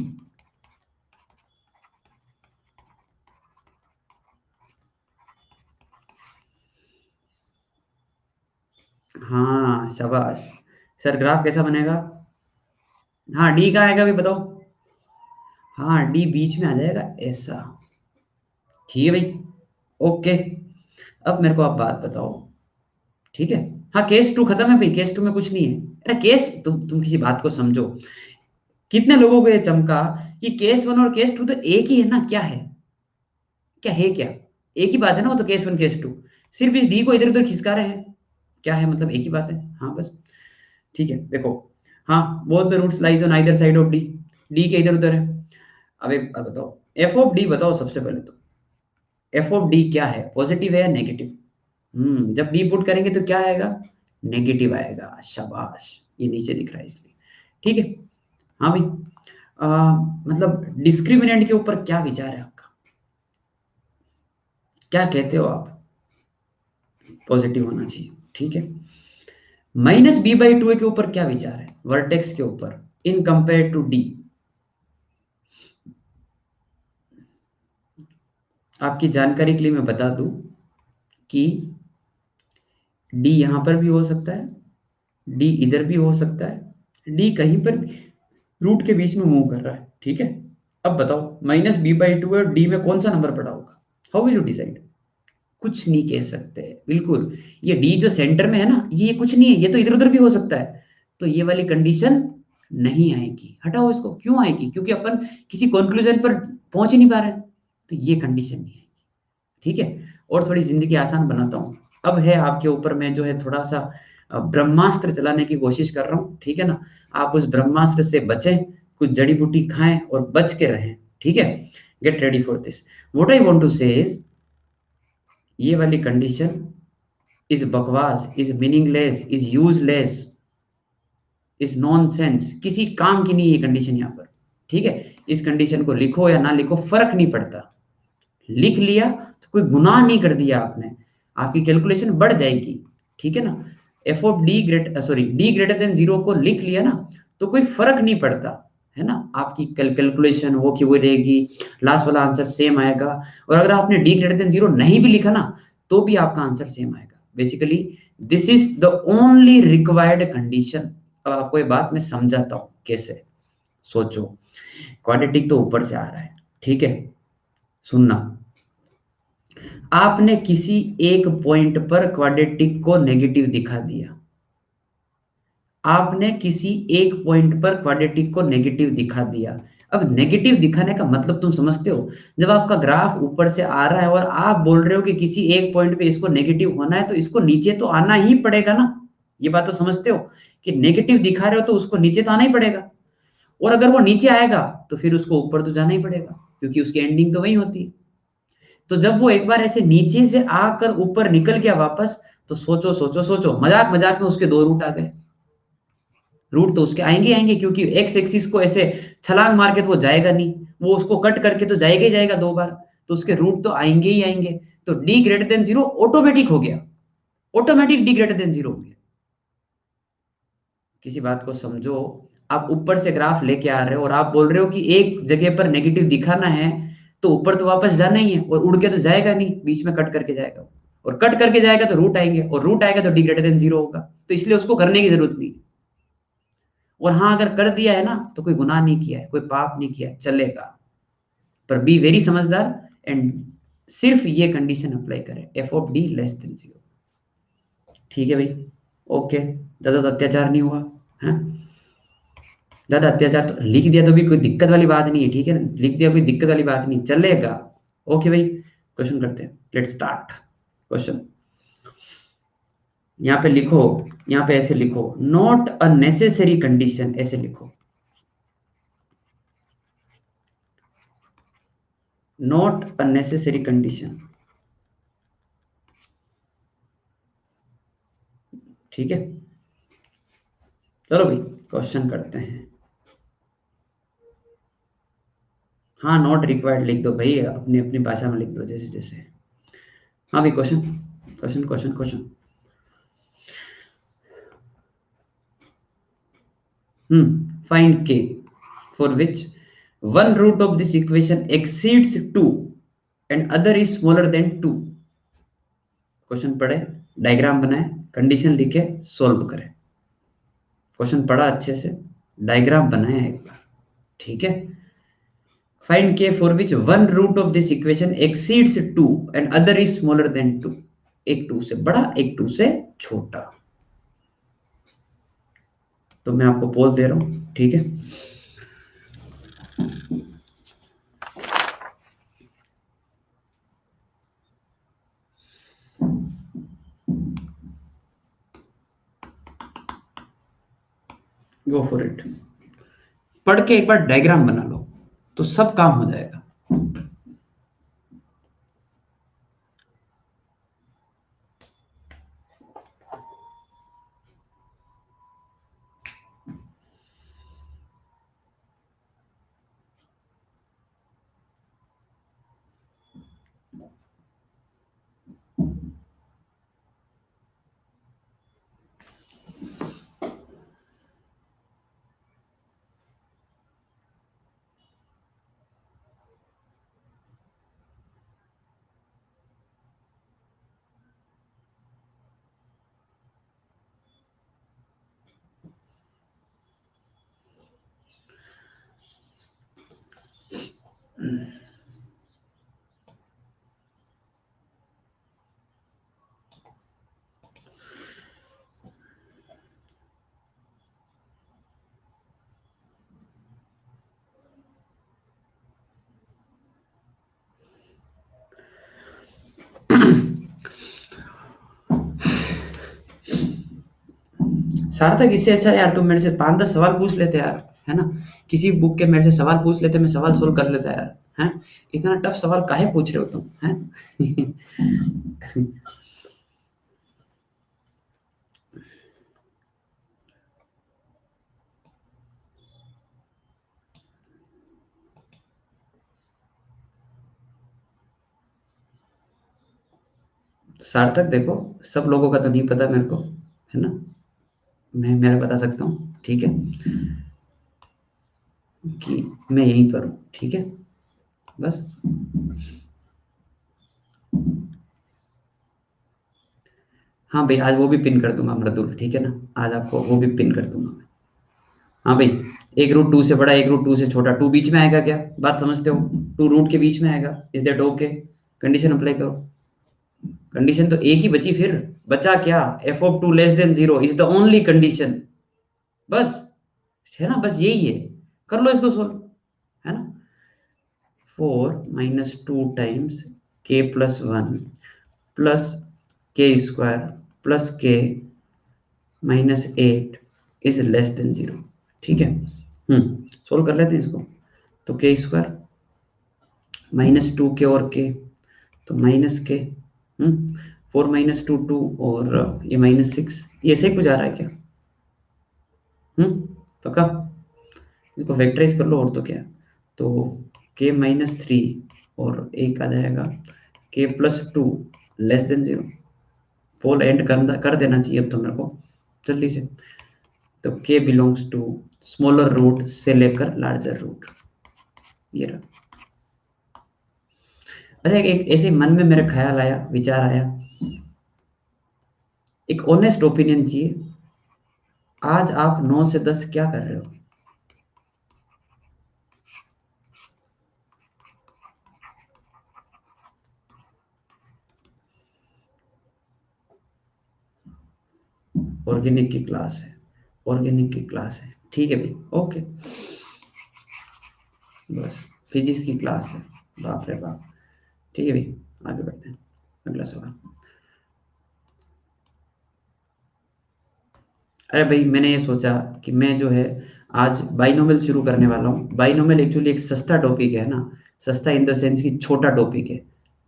हाँ शाबाश। सर ग्राफ कैसा बनेगा? हाँ डी कहाँ आएगा भी बताओ। हाँ डी बीच में आ जाएगा ऐसा। ठीक है भाई, ओके। अब मेरे को आप बात बताओ, ठीक है? हाँ केस 2 खत्म है भाई, केस 2 में कुछ नहीं है। अरे केस तुम किसी बात को समझो। कितने लोगों को ये चमका कि केस 1 और केस 2 तो एक ही है ना? क्या है? क्या है क्या? एक ही बात है ना, वो तो केस 1 केस 2। सिर्फ इस डी को इधर उधर खिसका रहे हैं। क्या है मतलब, एक ही बात है। हाँ बस ठीक है, देखो। हाँ both the roots lies on either side of D. D के इधर उधर है। अब एक बात बताओ, एफ ऑफ डी बताओ सबसे पहले तो। एफ ऑफ डी क्या है, पॉजिटिव है या नेगेटिव? जब डी पुट करेंगे तो क्या आएगा? नेगेटिव आएगा। शाबाश, ये नीचे दिख रहा है इसलिए। ठीक है। हाँ भाई, मतलब डिस्क्रिमिनेंट के ऊपर क्या विचार है आपका? क्या कहते हो आप? पॉजिटिव होना चाहिए, ठीक है। माइनस बी बाई टू के ऊपर क्या विचार है, वर्टेक्स के ऊपर इन कंपेयर टू डी? आपकी जानकारी के लिए मैं बता दूं कि डी यहां पर भी हो सकता है, डी इधर भी हो सकता है, डी कहीं पर भी रूट के बीच में मूव कर रहा है, ठीक है। अब बताओ माइनस बी बाई टू और डी में कौन सा नंबर पड़ा होगा? How will you decide? कुछ नहीं कह सकते, बिल्कुल। ये डी जो सेंटर में है ना, ये कुछ नहीं है, ये तो इधर उधर भी हो सकता है। तो ये वाली कंडीशन नहीं आएगी, हटाओ इसको। क्यों आएगी? क्योंकि अपन किसी कंक्लूजन पर पहुंच ही नहीं पा रहे हैं, तो ये कंडीशन नहीं आएगी, ठीक है। और थोड़ी जिंदगी आसान बनाता हूँ। अब है आपके ऊपर, मैं जो है थोड़ा सा ब्रह्मास्त्र चलाने की कोशिश कर रहा हूँ, ठीक है ना। आप उस ब्रह्मास्त्र से बचें, कुछ जड़ी बूटी खाएं और बच के रहें, ठीक है। Get ready for this. What I want to say is, ये वाली कंडीशन इज बकवास, is meaningless, is useless, is nonsense, किसी काम की नहीं है ये कंडीशन यहाँ पर, ठीक है। इस कंडीशन को लिखो या ना लिखो फर्क नहीं पड़ता। लिख लिया तो कोई गुनाह नहीं कर दिया आपने, आपकी कैलकुलेशन बढ़ जाएगी, ठीक है ना। F of D great sorry D greater than zero को लिख लिया ना, तो कोई फर्क नहीं पड़ता, है ना। आपकी कैलकुलेशन वो की वो रहेगी, लास्ट वाला आंसर सेम आएगा। और अगर आपने डी ग्रेटर देन जीरो नहीं भी लिखा ना, तो भी आपका आंसर सेम आएगा। Basically this is the only required condition. अब आपको ये बात मैं समझाता हूं कैसे। सोचो, क्वाड्रेटिक तो ऊपर से आ रहा है, ठीक है। सुनना, आपने किसी एक पॉइंट पर क्वाड्रेटिक को नेगेटिव दिखा दिया। आपने किसी एक पॉइंट पर क्वाड्रेटिक को नेगेटिव दिखा दिया। अब नेगेटिव दिखाने का मतलब तुम समझते हो? जब आपका ग्राफ ऊपर से आ रहा है और आप बोल रहे हो कि किसी एक पॉइंट पे इसको नेगेटिव होना है, तो इसको नीचे तो आना ही पड़ेगा ना। ये बात तो समझते हो कि नेगेटिव दिखा रहे हो तो उसको नीचे तो आना ही पड़ेगा। और अगर वो नीचे आएगा तो फिर उसको ऊपर तो जाना ही पड़ेगा, क्योंकि उसकी एंडिंग तो वही होती है। तो जब वो एक बार ऐसे नीचे से आकर ऊपर निकल गया वापस, तो सोचो सोचो सोचो, मजाक मजाक में उसके दो रूट आ गए। रूट तो उसके आएंगे आएंगे, क्योंकि एक्स एक्सिस को ऐसे छलांग मार के तो वो जाएगा नहीं, वो उसको कट करके तो जाएगा ही जाएगा दो बार, तो उसके रूट तो आएंगे ही आएंगे। तो D greater than zero automatic हो गया, automatic D greater than zero हो गया। किसी बात को समझो। आप ऊपर से ग्राफ लेके आ रहे हो और आप बोल रहे हो कि एक जगह पर नेगेटिव दिखाना है, तो ऊपर तो वापस जाना ही है, और उड़ के तो जाएगा नहीं, बीच में कट करके जाएगा। और कट करके जाएगा तो रूट आएंगे, और रूट आएगा तो डी ग्रेटर देन जीरो होगा, तो इसलिए उसको करने की जरूरत नहीं। और हाँ अगर कर दिया है ना, तो कोई गुनाह नहीं किया है, कोई पाप नहीं किया है, चलेगा। पर बी वेरी समझदार एंड सिर्फ ये कंडीशन अप्लाई करें, F of D less than zero, ठीक है भाई। ओके, ज्यादा तो अत्याचार नहीं हुआ है, ज्यादा अत्याचार तो लिख दिया तो भी कोई दिक्कत वाली बात नहीं है, ठीक है ना, लिख दिया कोई दिक्कत वाली बात नहीं, चलेगा। ओके भाई, क्वेश्चन करते हैं, लेट्स स्टार्ट क्वेश्चन। यहाँ पे लिखो, यहाँ पे ऐसे लिखो, नॉट अ नेसेसरी कंडीशन, ऐसे लिखो, नॉट अ नेसेसरी कंडीशन, ठीक है। चलो भाई क्वेश्चन करते हैं। हाँ, नॉट रिक्वायर्ड लिख दो भाई, अपनी अपनी भाषा में लिख दो जैसे जैसे। हाँ भाई, question question question question. Find k for which one root of this equation exceeds 2 and other is smaller than 2। Question पढ़े, डायग्राम बनाए, कंडीशन लिखे, सोल्व करें। क्वेश्चन पढ़ा अच्छे से, डायग्राम बनाए एक बार, ठीक है। Find k for which one root of this equation exceeds 2 and other is smaller than 2। एक 2 से बड़ा, एक 2 से छोटा। तो मैं आपको पोल दे रहा हूं, ठीक है। Go for it. पढ़ के एक बार डायग्राम बना लो तो सब काम हो जाएगा। सार्थक, इससे अच्छा यार तुम मेरे से 5-10 सवाल पूछ लेते यार, है ना। किसी बुक के मेरे से सवाल पूछ लेते, मैं सवाल सोल्व कर लेता यार, हैं। इतना टफ सवाल काहे पूछ रहे हो तुम, हैं। सार्थक देखो, सब लोगों का तो नहीं पता मेरे को, है ना। मैं मेरा बता सकता हूँ, ठीक है, कि मैं यहीं पर हूँ, ठीक है, बस। हाँ भाई, आज वो भी पिन कर दूंगा मृदुल, ठीक है ना, आज आपको वो भी पिन कर दूंगा मैं। हाँ भाई, एक रूट 2 से बड़ा, एक रूट 2 से छोटा, 2 बीच में आएगा क्या, बात समझते हो, 2 रूट के बीच में आएगा, is that okay. Condition apply करो। कंडीशन तो एक ही बची, फिर बचा क्या, F of 2 less than 0 is the only condition, बस, है ना, बस यही है। कर लो इसको सोल्व, है ना। 4 - 2 टाइम्स k प्लस 1 प्लस के स्क्वायर प्लस के -8 इज लेस देन 0, ठीक है। सोल्व कर लेते हैं इसको। तो के स्क्वायर -2 के और के, तो माइनस के, 4 - 2 2, और ये -6, ये से कुछ आ रहा है क्या, पक्का। इसको फैक्टराइज कर लो, और तो क्या। तो k-3 और एक आ जाएगा k+2 less than 0। Pole and कर देना चाहिए अब तो मेरे को जल्दी से। तो k belongs to smaller root से लेकर लार्जर रूट, ये रहा। अच्छा, एक ऐसे मन में मेरे ख्याल आया, विचार आया, एक ऑनेस्ट ओपिनियन चाहिए। आज आप 9 से 10 क्या कर रहे हो। ऑर्गेनिक की क्लास है, ऑर्गेनिक की क्लास है, ठीक है भाई, ओके। बस फिजिक्स की क्लास है, बाप रे बाप, ठीक है भाई, आगे बढ़ते हैं, अगला सवाल। अरे भाई मैंने ये सोचा कि मैं जो है आज बाइनोमियल शुरू करने वाला हूँ। बाइनोमियल एक्चुअली एक सस्ता टॉपिक है ना, सस्ता इन द सेंस कि छोटा टॉपिक है,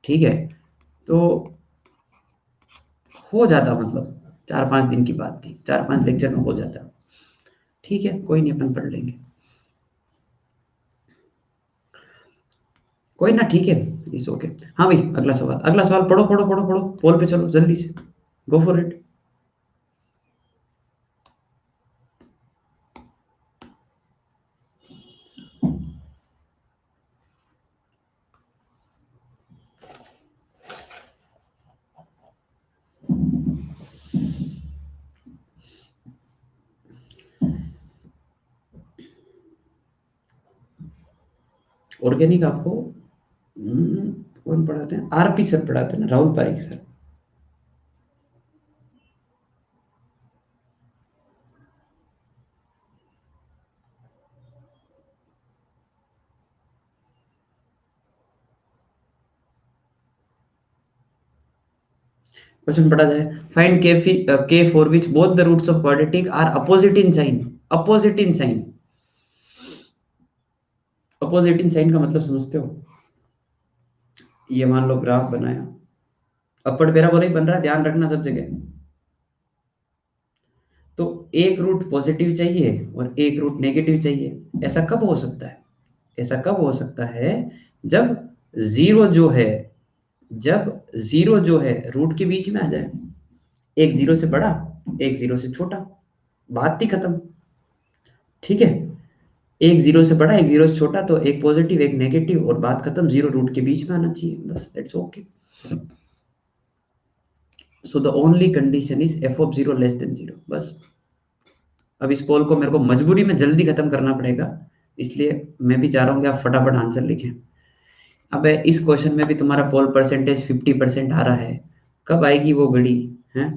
ठीक है। तो हो जाता, मतलब 4-5 दिन की बात थी, 4-5 लेक्चर में हो जाता, ठीक है, कोई नहीं, अपन पढ़ लेंगे, कोई ना, ठीक है, इस ओके। हाँ भाई, अगला सवाल, अगला सवाल पढ़ो पढ़ो पढ़ो पढ़ो, पोल पे चलो जल्दी से, गो फॉर इट। ऑर्गेनिक आपको कौन पढ़ाते हैं? आरपी सर पढ़ाते हैं ना, राहुल पारिक सर। क्वेश्चन पढ़ा जाए, find k for which both the roots of quadratic are opposite in sign. Opposite in sign, opposite in sign का मतलब समझते हो? ये मान लो ग्राफ बनाया, अपर पैराबोला ही बन रहा है, ध्यान रखना सब जगह। तो एक रूट पॉजिटिव चाहिए और एक रूट नेगेटिव चाहिए। ऐसा कब हो सकता है? ऐसा कब हो सकता है? जब जीरो जो है, जब जीरो जो है रूट के बीच में आ जाए, एक जीरो से बड़ा, एक जीरो से छोटा, बात ही खत्म, ठीक है। एक जीरो से बड़ा, एक जीरो से छोटा, तो एक पॉजिटिव एक नेगेटिव और बात खत्म, जीरो रूट के बीच में आना चाहिए, बस that's okay. So the only condition is F of zero less than zero, बस। अब इस पोल को मेरे को मजबूरी में जल्दी खत्म करना पड़ेगा, इसलिए मैं भी चाह रहा हूँ कि आप फटाफट आंसर लिखें। अब इस क्वेश्चन में भी तुम्हारा पोल परसेंटेज 50% आ रहा है, कब आएगी वो घड़ी है?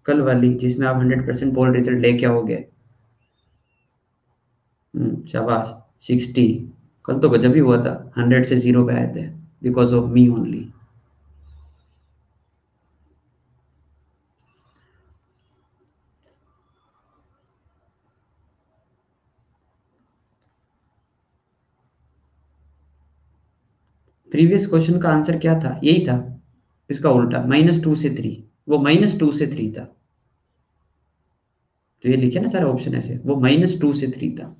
कल वाली, जिसमें आप 100% पोल रिजल्ट लेके आओगे। शाबाश, 60। कल तो गजब ही हुआ था, 100 से 0 पे आए थे, because of me only. Previous question का आंसर क्या था? यही था, इसका उल्टा, -2 से 3। वो -2 से 3 था, तो ये लिखे ना सारे ऑप्शन ऐसे, वो -2 से 3 था।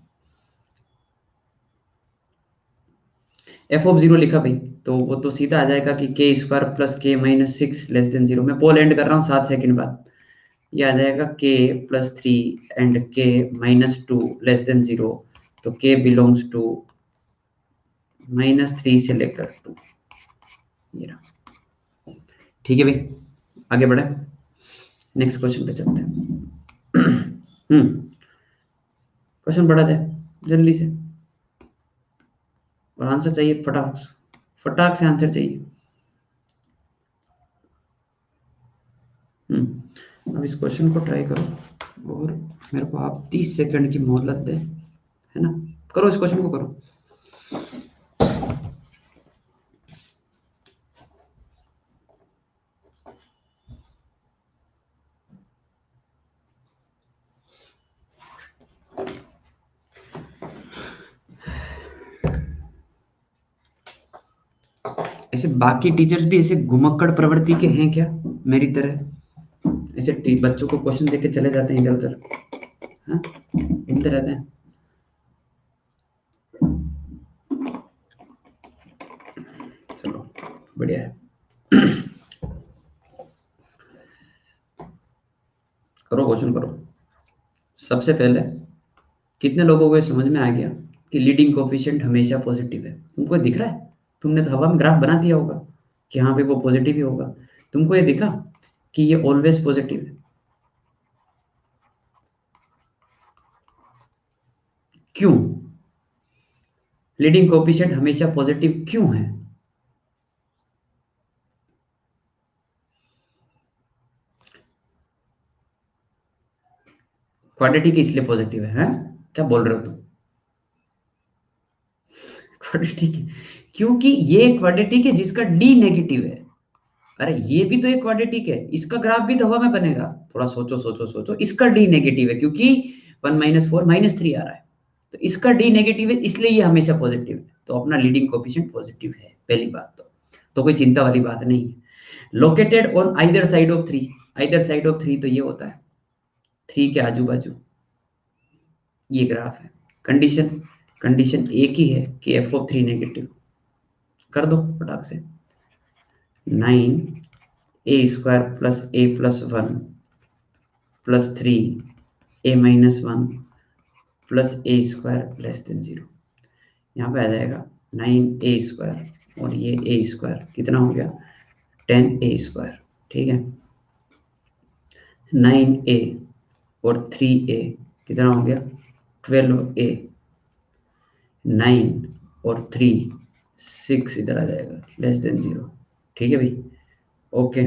एफ ऑफ जीरो लिखा भाई, तो वो तो सीधा आ जाएगा कि के स्क्वायर प्लस के माइनस 6 लेस देन जीरो। मैं पोल एंड कर रहा हूँ 7 सेकंड बाद, ये आ जाएगा के प्लस 3 एंड के -2 लेस देन जीरो, तो के बिलोंग्स टू -3 से लेकर 2, ये रहा, ठीक है भाई, आगे बढ़े, नेक्स्ट क्वेश्चन पे चलते हैं। क्वेश्चन पढ़ा जाए जल्दी से, और आंसर चाहिए फटाक से, फटाक से आंसर चाहिए। अब इस क्वेश्चन को ट्राई करो, और मेरे को आप 30 सेकंड की मोहलत दें, है ना? करो, इस क्वेश्चन को करो। ऐसे बाकी टीचर्स भी ऐसे घुमक्कड़ प्रवृत्ति के हैं क्या, मेरी तरह? ऐसे बच्चों को क्वेश्चन देके चले जाते हैं इधर उधर, हाँ, घूमते रहते हैं। चलो, बढ़िया है, करो क्वेश्चन करो। सबसे पहले, कितने लोगों को ये समझ में आ गया कि लीडिंग कोफिशिएंट हमेशा पॉजिटिव है? तुमको ये दिख रहा है? तुमने तो हवा में ग्राफ बना दिया होगा कि हाँ भाई वो पॉजिटिव ही होगा। तुमको ये दिखा कि ये ऑलवेज पॉजिटिव है? क्यों? लीडिंग कोफिशिएंट हमेशा पॉजिटिव क्यों है? क्वाड्रेटिक इसलिए पॉजिटिव है, हैं? क्या बोल रहे हो तुम? क्वाड्रेटिक क्योंकि ये क्वाड्रेटिक है जिसका डी नेगेटिव है। अरे ये भी तो एक क्वाड्रेटिक है, इसका ग्राफ भी तो हवा में बनेगा। थोड़ा सोचो सोचो सोचो, इसका डी नेगेटिव है क्योंकि 1 - 4 -3 आ रहा है, तो इसका डी नेगेटिव है इसलिए ये हमेशा पॉजिटिव है, तो अपना लीडिंग कोएफिशिएंट पॉजिटिव है, पहली बात तो कोई चिंता वाली बात नहीं है। Located on either side of 3, either side of 3 तो ये होता है 3 के आजू बाजू, ये ग्राफ है। कंडीशन कंडीशन एक ही है कि एफ ऑफ 3 नेगेटिव। कर दो फटाक से। 9a² plus a+1 plus 3a-1 plus a² less than 0। यहाँ पे आ जाएगा 9a² और ये a² कितना हो गया 10a²। ठीक है, 9a और 3a कितना हो गया 12a, 9 और 3 6 इधर आ जाएगा लेस देन 0। ठीक है भाई, ओके।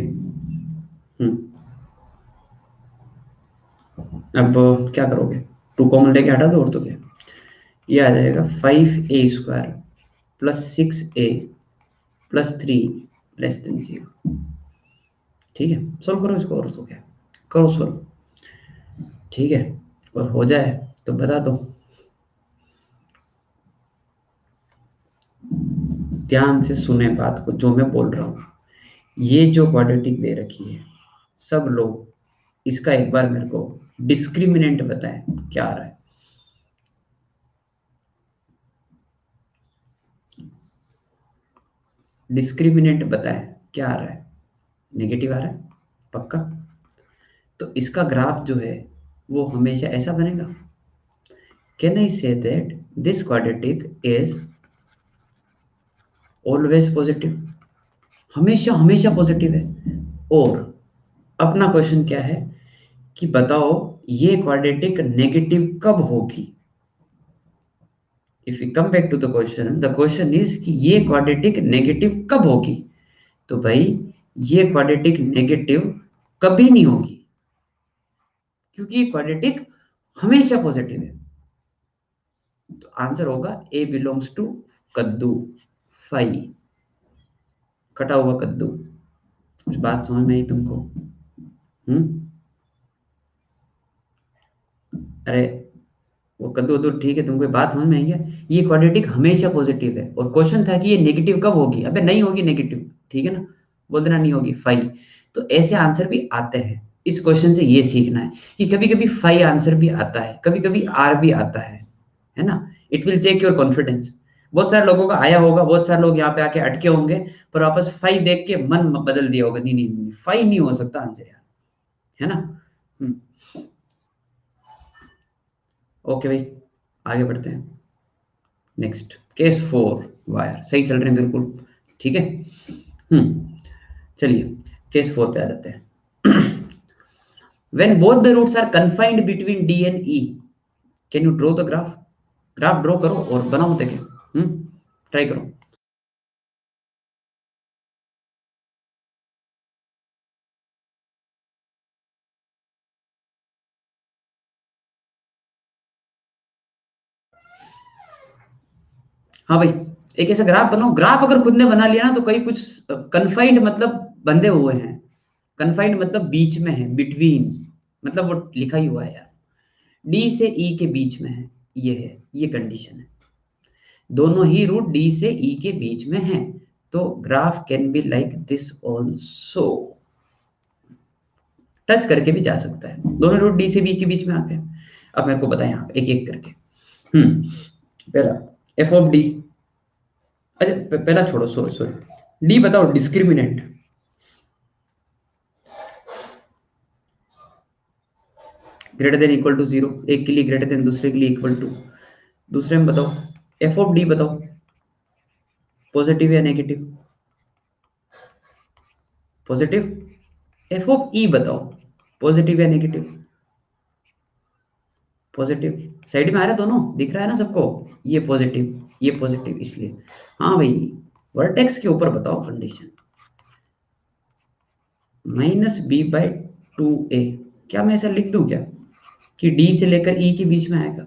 अब क्या करोगे, 2 कॉमन लेके हटा दो और तो क्या, ये आ जाएगा 5a² plus 6a plus 3 less than 0। ठीक है, सोल्व करो इसको और तो क्या, करो सोल्व। ठीक है, और हो जाए तो बता दो। ध्यान से सुने बात को जो मैं बोल रहा हूँ। ये जो क्वाड्रेटिक दे रखी है, सब लोग इसका एक बार मेरे को डिस्क्रिमिनेंट बताएं क्या आ रहा है। डिस्क्रिमिनेंट बताएं क्या आ रहा है, नेगेटिव आ रहा है पक्का। तो इसका ग्राफ जो है वो हमेशा ऐसा बनेगा। Can I say that this quadratic is always positive, हमेशा हमेशा पॉजिटिव है। और अपना क्वेश्चन क्या है कि बताओ ये क्वाड्रेटिक नेगेटिव कब होगी। If you come back to the question is कि ये क्वाड्रेटिक नेगेटिव कब होगी। तो भाई ये क्वाड्रेटिक नेगेटिव कभी नहीं होगी क्योंकि ये क्वाड्रेटिक हमेशा पॉजिटिव है। तो आंसर होगा ए बिलोंग्स टू कद्दू, फाई, कटा हुआ कद्दू। कुछ बात समझ में आई तुमको? अरे वो कद्दू वद्दू ठीक है, तुमको ये बात समझ में आई क्या? ये क्वाड्रेटिक हमेशा पॉजिटिव है और क्वेश्चन था कि ये नेगेटिव कब होगी। अबे नहीं होगी नेगेटिव, ठीक है ना, बोल देना नहीं होगी फाई। तो ऐसे आंसर भी आते हैं। इस क्वेश्चन से ये सीखना है कि कभी कभी फाई आंसर भी आता है, कभी कभी आर भी आता है ना। It will check your confidence. बहुत सारे लोगों का आया होगा, बहुत सारे लोग यहाँ पे आके अटके होंगे, पर वापस फाई देख के मन बदल दिया होगा, नहीं नहीं नहीं फाई नहीं हो सकता आंसर यार, है ना। ओके भाई, आगे बढ़ते हैं। नेक्स्ट केस 4 वायर सही चल रहे हैं बिल्कुल, ठीक है। चलिए केस 4 पे आ जाते हैं। When both the roots are confined between D and E, can you draw the graph. Graph draw करो और बनाओ, देखें, ट्राई करो। हाँ भाई, एक ऐसा ग्राफ बनाओ। ग्राफ अगर खुद ने बना लिया ना तो कहीं कुछ कन्फाइंड मतलब बंधे हुए हैं, कन्फाइंड मतलब बीच में है, बिटवीन मतलब वो लिखा ही हुआ है यार, डी से ई के बीच में है, ये है, ये कंडीशन है। दोनों ही रूट डी से ई के बीच में हैं, तो graph can be like this also. Touch करके भी जा सकता है, दोनों रूट डी से बी के बीच में आते हैं। अब मेरे को बताएं आप एक एक करके। पहला एफ ऑफ डी, अच्छा पहला छोड़ो, सॉरी सॉरी, डी बताओ discriminant. Greater than equal to 0, एक के लिए ग्रेटर देन दूसरे के लिए इक्वल टू। दूसरे में बताओ एफ ऑफ डी बताओ, पॉजिटिव या नेगेटिव, पॉजिटिव। एफ ऑफ ई बताओ, पॉजिटिव या नेगेटिव, पॉजिटिव। साइड में आ रहा है दोनों, दिख रहा है ना सबको, ये पॉजिटिव ये पॉजिटिव, इसलिए हाँ भाई वर्टेक्स के ऊपर बताओ कंडीशन। -b/2a, क्या मैं ऐसा लिख दूं क्या? कि डी से लेकर ई के बीच में आएगा?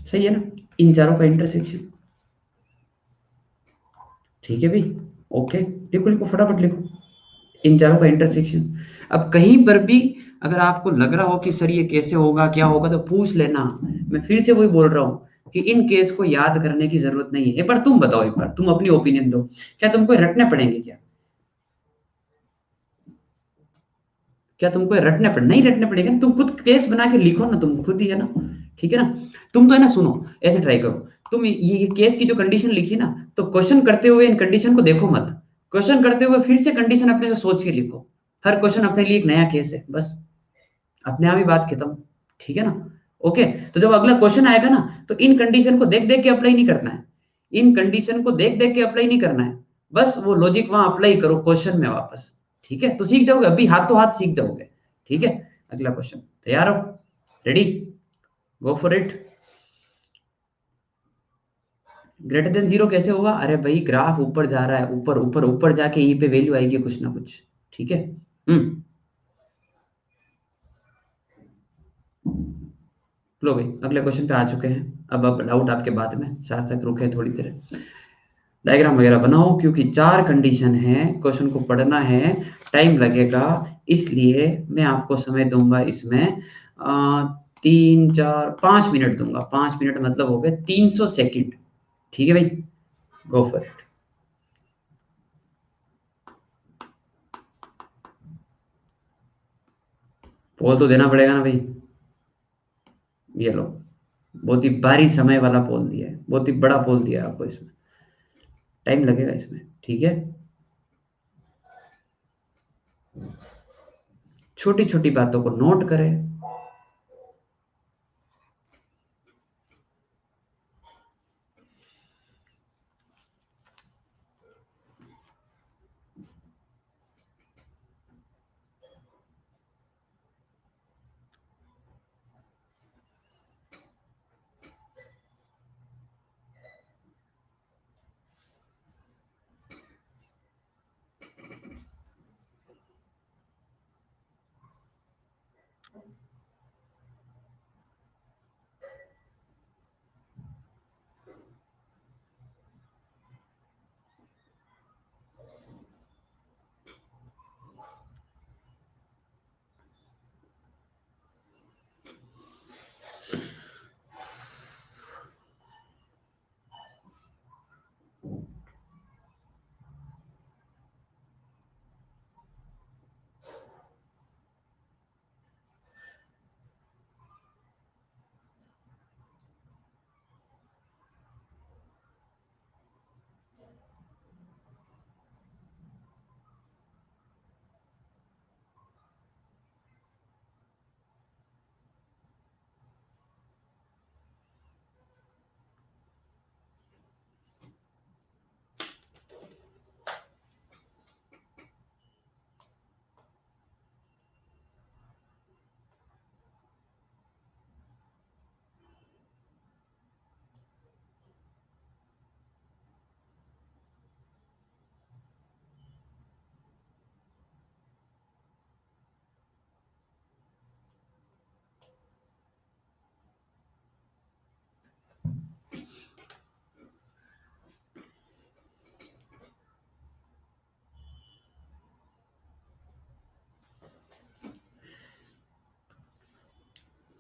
सही है ना, इन चारों का इंटरसेक्शन। ठीक है भाई, ओके, लिखो लिखो फटाफट लिखो, इन चारों का इंटरसेक्शन। अब कहीं पर भी अगर आपको लग रहा हो कि सर ये कैसे होगा क्या होगा तो पूछ लेना। मैं फिर से वही बोल रहा हूँ कि इन केस को याद करने की जरूरत नहीं है। एक बार तुम बताओ, एक बार तुम अपनी ओपिनियन दो, क्या तुमको रटने पड़ेंगे क्या? क्या तुमको रटने पड़े? नहीं रटने पड़ेंगे, तुम खुद केस बना के लिखो ना, तुम खुद ही है ना। ठीक है ना, तुम तो है ना, सुनो, ऐसे ट्राई करो। तुम ये केस की जो कंडीशन लिखी ना, तो क्वेश्चन करते हुए इन कंडीशन को देखो मत, क्वेश्चन करते हुए फिर से कंडीशन अपने से सोच के लिखो। हर क्वेश्चन अपने लिए एक नया केस है, बस अपने आप ही बात खत्म। ठीक है ना, ओके। तो जब अगला क्वेश्चन आएगा ना, तो इन कंडीशन को देख देख के अप्लाई नहीं करना है, इन कंडीशन को देख देख के अप्लाई नहीं करना है, बस वो लॉजिक वहां अप्लाई करो क्वेश्चन में वापस। ठीक है, तो सीख जाओगे, अभी हाथों हाथ सीख जाओगे। ठीक है, अगला क्वेश्चन, तैयार हो? Ready, go for it. Greater than zero कैसे होगा? अरे भाई ग्राफ ऊपर जा रहा है, ऊपर ऊपर ऊपर जाके ई पे वैल्यू आएगी कुछ ना कुछ। ठीक है, हम्म, लो भाई अगले क्वेश्चन पे आ चुके हैं। अब डाउट आपके बाद में, साथ साथ रुके थोड़ी देर, डायग्राम वगैरह बनाओ, क्योंकि चार कंडीशन है, क्वेश्चन को पढ़ना है, टाइम लगेगा, इसलिए मैं आपको समय दूंगा इसमें 3 4 5 मिनट दूंगा। 5 मिनट मतलब हो गए 300 सेकंड। ठीक है भाई, गो फॉर इट। पोल तो देना पड़ेगा ना भाई, ये लो, बहुत ही भारी समय वाला पोल दिया है, बहुत ही बड़ा पोल दिया है आपको, इसमें टाइम लगेगा इसमें। ठीक है, छोटी छोटी बातों को नोट करें।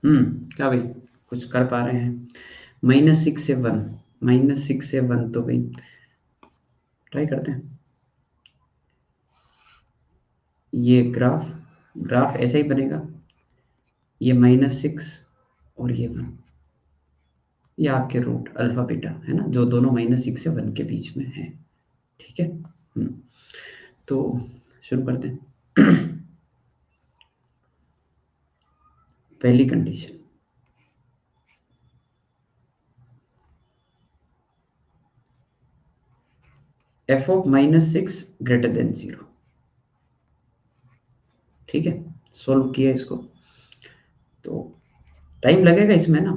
क्या भाई, कुछ कर पा रहे हैं? -6 से 1, -6 से 1 तो भाई ट्राई करते हैं। ये ग्राफ, ग्राफ ऐसा ही बनेगा, ये -6 और ये 1, ये आपके रूट अल्फा बीटा है ना, जो दोनों -6 से 1 के बीच में है। ठीक है, तो शुरू करते हैं। पहली condition, f of -6 greater than 0। ठीक है, सोल्व किया इसको, तो टाइम लगेगा इसमें ना,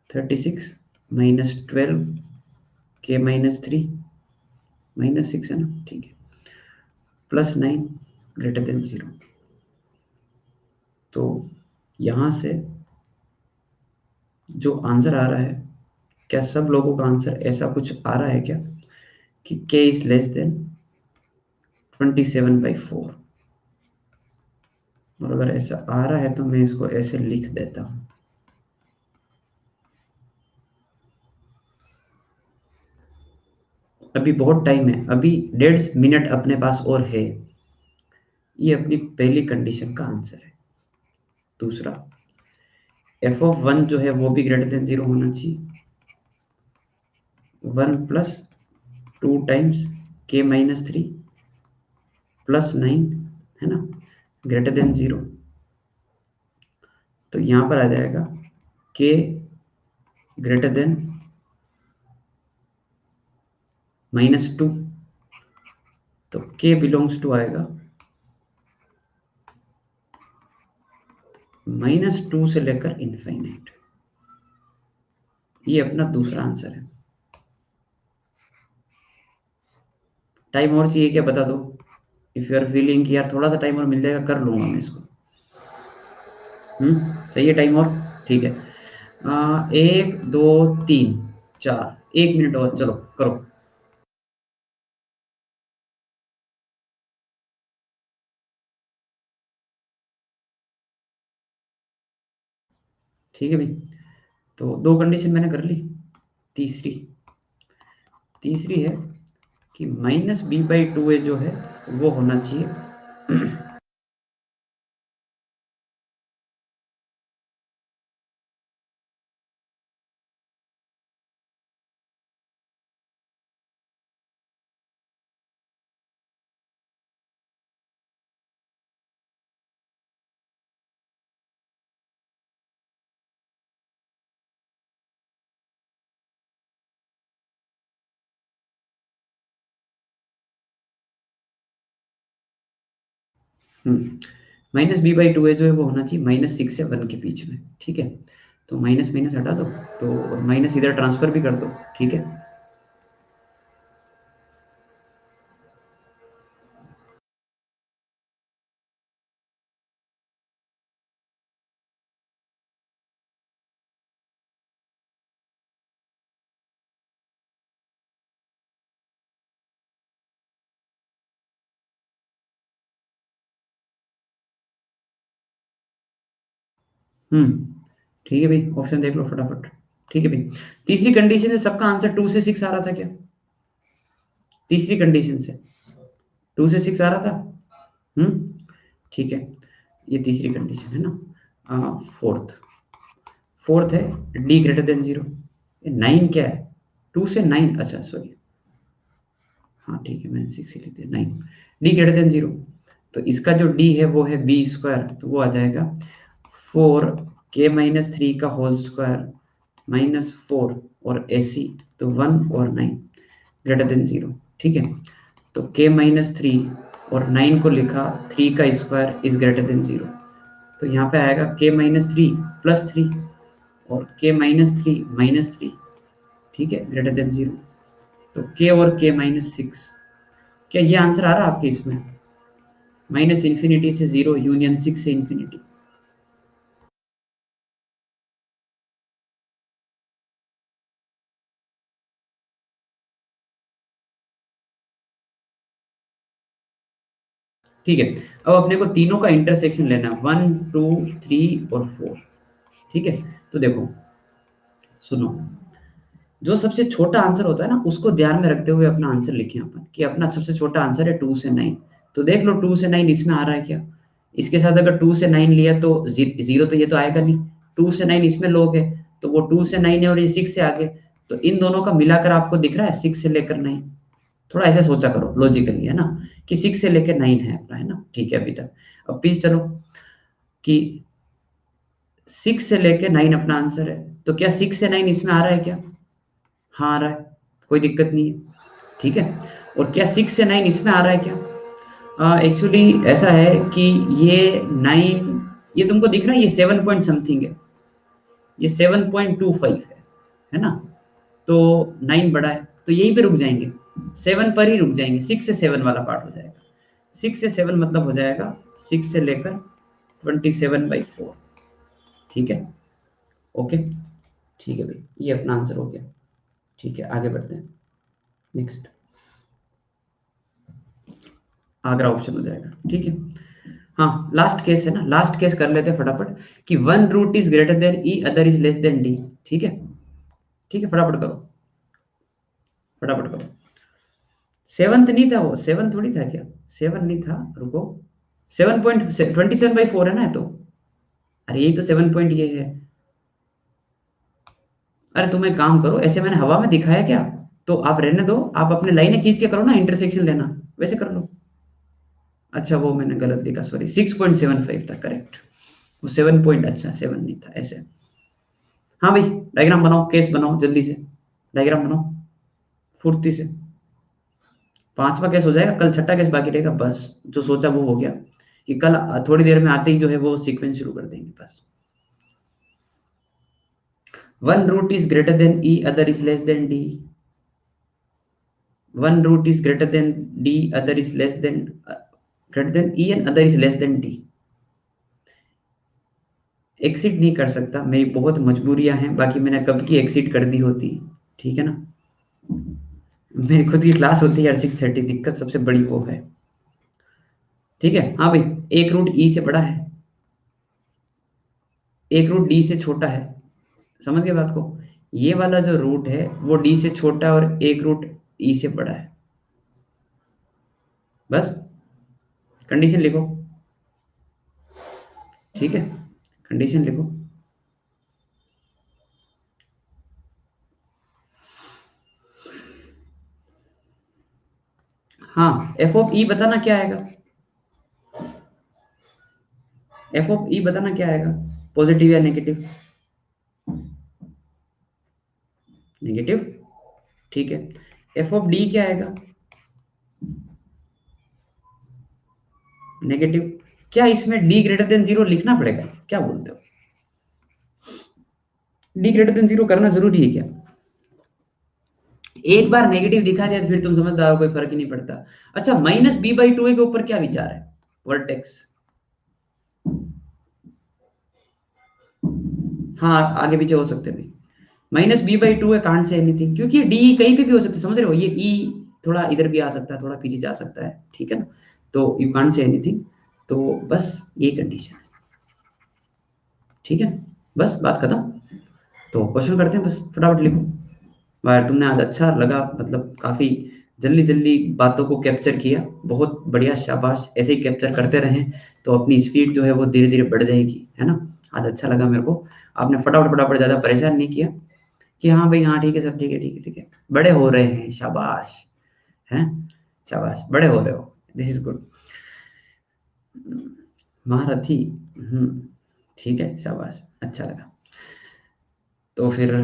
36 -12 के -3 -6 है ना। ठीक है, +9 ग्रेटर देन 0। तो यहां से जो आंसर आ रहा है, क्या सब लोगों का आंसर ऐसा कुछ आ रहा है क्या कि k इज लेस देन 27/4? और अगर ऐसा आ रहा है तो मैं इसको ऐसे लिख देता हूं। अभी बहुत टाइम है, अभी 1.5 मिनट अपने पास और है। ये अपनी पहली कंडीशन का आंसर है। दूसरा, f(1) जो है वो भी ग्रेटर देन 0 होना चाहिए। 1 + 2 टाइम्स k-3 +9 है ना, ग्रेटर देन 0। तो यहां पर आ जाएगा k ग्रेटर देन -2। तो k बिलोंग्स टू आएगा -2 से लेकर इनफाइनाइट। ये अपना दूसरा आंसर है। टाइम और चाहिए क्या, बता दो। इफ यू आर फीलिंग कि यार थोड़ा सा टाइम और मिल जाएगा, कर लूंगा मैं इसको। चाहिए टाइम और? ठीक है। 1 2 3 4, 1 मिनट और, चलो करो। ठीक है भाई, तो 2 कंडीशन मैंने कर ली। तीसरी तीसरी है कि -b/2a जो है वो होना चाहिए -b/2a जो है वो होना चाहिए -6 से 1 के बीच में। ठीक है, तो माइनस माइनस हटा दो, तो माइनस इधर ट्रांसफर भी कर दो। ठीक है, ठीक है भाई, ऑप्शन देख लो फटाफट। ठीक है भाई, तीसरी कंडीशन से सबका आंसर 2 से 6 आ रहा था क्या? तीसरी कंडीशन से 2 से 6 आ रहा था। ठीक है, ये तीसरी कंडीशन है ना। फोर्थ फोर्थ है डी ग्रेटर देन 0। 9 क्या है? 2 से 9, अच्छा सॉरी, हाँ ठीक है, मैंने 6 ही लिख दिया। 9 डी ग्रेटर देन 0। तो इसका जो डी है वो है b², तो वो आ जाएगा 4k-3 का होल स्क्वायर -4 और ac, तो 1 और 9 ग्रेटर देन 0। ठीक है, तो k-3 और 9 को लिखा 3 का स्क्वायर इज ग्रेटर देन 0। तो यहाँ पे आएगा k-3 +3 और k-3 -3। ठीक है, ग्रेटर देन 0। तो k और k-6, क्या ये आंसर आ रहा है आपके इसमें? -∞ से 0 यूनियन 6 से इंफिनिटी। ठीक है, अब अपने को तीनों का इंटरसेक्शन लेना है, 1 2 3 और 4। ठीक है, तो देखो सुनो, जो सबसे छोटा आंसर होता है ना उसको ध्यान में रखते हुए अपना आंसर लिखें अपन, कि अपना सबसे छोटा आंसर है 2 से 9। तो देख लो 2 से 9 इसमें आ रहा है क्या? इसके साथ अगर 2 से 9 लिया तो 0 तो ये तो आएगा नहीं। 2 से 9 इसमें लोगे तो वो 2 से 9 है और ये 6 से आगे, तो इन दोनों का मिलाकर आपको दिख रहा है 6 से लेकर 9। थोड़ा ऐसे सोचा करो लॉजिकली, है ना, कि 6 से लेकर 9 है अपना, है ना। ठीक है, अभी तक अब प्लीज चलो कि 6 से लेकर 9 अपना आंसर है, तो क्या 6 से 9 इसमें आ रहा है क्या? हाँ आ रहा है, कोई दिक्कत नहीं है। ठीक है, और क्या 6 से 9 इसमें आ रहा है क्या? एक्चुअली ऐसा है कि ये 9, ये तुमको दिख रहा है, ये 7 पॉइंट समथिंग है, ये 7.25 है ना। तो 9 बड़ा है, तो यहीं पे रुक जाएंगे, 7 पर ही रुक जाएंगे, 6 से 7 वाला पार्ट हो जाएगा। 6 से 7 मतलब हो जाएगा 6 से लेकर 27/4। ठीक है, ओके, ठीक है भाई, ये अपना आंसर हो गया। ठीक है, आगे बढ़ते हैं। नेक्स्ट आगरा ऑप्शन हो जाएगा। ठीक है, हाँ लास्ट केस है ना, लास्ट केस कर लेते हैं फटाफट कि one root is greater than E, other is less than D. ठीक है, ठीक है, फटाफट करो, फटाफट करो। सेवंथ नहीं था वो, सेवन थोड़ी था क्या, सेवन नहीं था, रुको, 7.27/4 है ना ये तो। अरे यही तो 7 पॉइंट ये है। अरे तुम एक काम करो, ऐसे मैंने हवा में दिखाया क्या, तो आप रहने दो, आप अपने लाइनें खींच के करो ना, इंटरसेक्शन लेना, वैसे कर लो। अच्छा वो मैंने गलत लिखा, सॉरी, 6.75 था करेक्ट, वो 7 पॉइंट, अच्छा 7 नहीं था ऐसे। हाँ भाई, डायग्राम बनाओ, केस बनाओ जल्दी से, डायग्राम बनाओ फुर्ती से। पांचवा केस हो जाएगा, कल छठा केस बाकी रहेगा, बस जो सोचा वो हो गया, कि कल थोड़ी देर में आते ही जो है वो सीक्वेंस शुरू कर देंगे बस। One root is greater than E, other is less than D. One root is greater than D, other is less than, greater than E and other is less than D. Exit नहीं कर सकता, मेरी बहुत मजबूरियां हैं, बाकी मैंने कब की एक्सिट कर दी होती। ठीक है ना, मेरी खुद की क्लास होती है यार 6:30, दिक्कत सबसे बड़ी वो है। ठीक है, हाँ भाई, एक रूट ई से बड़ा है, एक रूट डी से छोटा है, समझ गए बात को। ये वाला जो रूट है वो डी से छोटा है और एक रूट ई से बड़ा है, बस कंडीशन लिखो। ठीक है, कंडीशन लिखो। हाँ, एफ ऑफ ई बताना क्या आएगा, एफ ऑफ ई बताना क्या आएगा, पॉजिटिव या नेगेटिव, नेगेटिव। ठीक है, एफ ऑफ डी क्या आएगा, नेगेटिव। क्या इसमें डी ग्रेटर देन जीरो लिखना पड़ेगा, क्या बोलते हो, डी ग्रेटर देन जीरो करना जरूरी है क्या। एक बार नेगेटिव दिखा दिया तो फिर तुम समझदार हो, कोई फर्क ही नहीं पड़ता। अच्छा, -b/2 के ऊपर क्या विचार है, वर्टेक्स। हाँ आगे पीछे हो सकते हैं भाई, -b/2 है, कांट से एनीथिंग, क्योंकि डी कहीं पे भी हो सकता है, समझ रहे हो, ये ई थोड़ा इधर भी आ सकता है, थोड़ा पीछे जा सकता है, ठीक है ना, तो यू कांट से एनीथिंग, तो बस ये कंडीशन है। ठीक है, बस बात खत्म। तो क्वेश्चन करते हैं, बस फटाफट लिखो। यार तुमने आज अच्छा लगा, मतलब काफी जल्दी जल्दी बातों को कैप्चर किया, बहुत बढ़िया, शाबाश, ऐसे ही कैप्चर करते रहें तो अपनी स्पीड जो है वो धीरे धीरे बढ़ जाएगी, है ना। आज अच्छा लगा मेरे को, आपने फटाफट फटाफट, ज्यादा परेशान नहीं किया, कि हाँ भाई हाँ ठीक है, सब ठीक है, ठीक है, ठीक है, बड़े हो रहे हैं, शाबाश, हैं, शाबाश, बड़े हो रहे हो, दिस इज गुड, महारथी। ठीक है, शाबाश, अच्छा लगा। तो फिर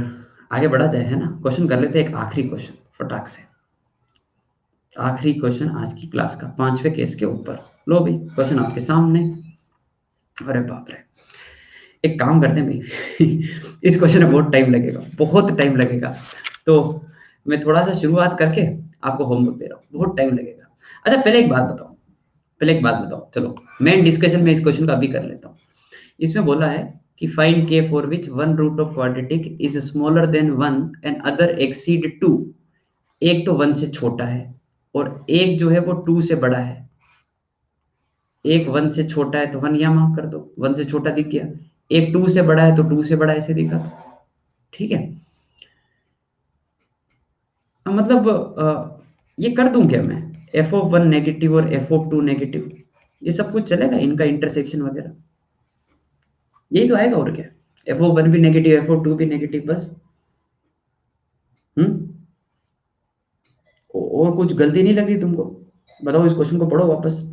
आगे बढ़ा जाए, है ना, क्वेश्चन कर लेते हैं, एक आखिरी क्वेश्चन फटाक से, आखिरी क्वेश्चन आज की क्लास का, पांचवे केस के ऊपर। लो भाई, क्वेश्चन आपके सामने। अरे बाप रे, एक काम करते हैं भाई इस क्वेश्चन में बहुत टाइम लगेगा, बहुत टाइम लगेगा, तो मैं थोड़ा सा शुरुआत करके आपको होमवर्क दे रहा हूँ, बहुत टाइम लगेगा। अच्छा पहले एक बात बताओ, पहले एक बात बताओ, चलो मेन डिस्कशन में इस क्वेश्चन का अभी कर लेता हूँ। इसमें बोला है कि find k for which one root of quadratic is smaller than 1 and other exceed 2। एक तो 1 से छोटा है और एक जो है वो 2 से बड़ा है। एक 1 से छोटा है तो 1 यहाँ मार्क कर दो, 1 से छोटा दिख गया। एक 2 से बड़ा है तो 2 से बड़ा ऐसे दिखा दो। ठीक है, मतलब ये कर दूं क्या मैं, f(1) नेगेटिव और f(2) नेगेटिव, ये सब कुछ चलेगा, इनका इंटरसेक्शन वगैरह यही तो आएगा, और क्या, f(1) भी नेगेटिव, f(2) भी नेगेटिव, बस। हम्म, और कुछ गलती नहीं लग रही तुमको, बताओ, इस क्वेश्चन को पढ़ो वापस।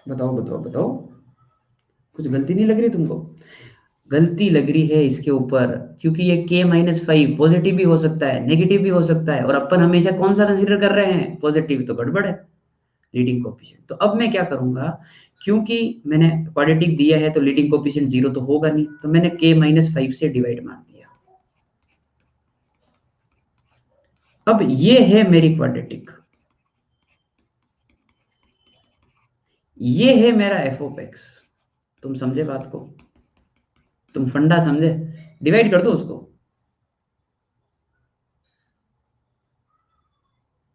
बताओ बताओ बताओ, कुछ गलती नहीं लग रही तुमको। गलती लग रही है इसके ऊपर, क्योंकि ये k-5 पॉजिटिव भी हो सकता है, नेगेटिव भी हो सकता है, और अपन हमेशा कौन सा कंसीडर कर रहे हैं, पॉजिटिव, तो गड़बड़ है लीडिंग कोएफिशिएंट। तो अब मैं क्या करूंगा, क्योंकि मैंने क्वाड्रेटिक दिया है तो लीडिंग कोएफिशिएंट 0 तो होगा नहीं, तो मैंने k-5 से डिवाइड मार दिया। अब ये है मेरी क्वाड्रेटिक, ये है मेरा एफ ऑफ एक्स। तुम समझे बात को, तुम फंडा समझे? डिवाइड कर दो उसको,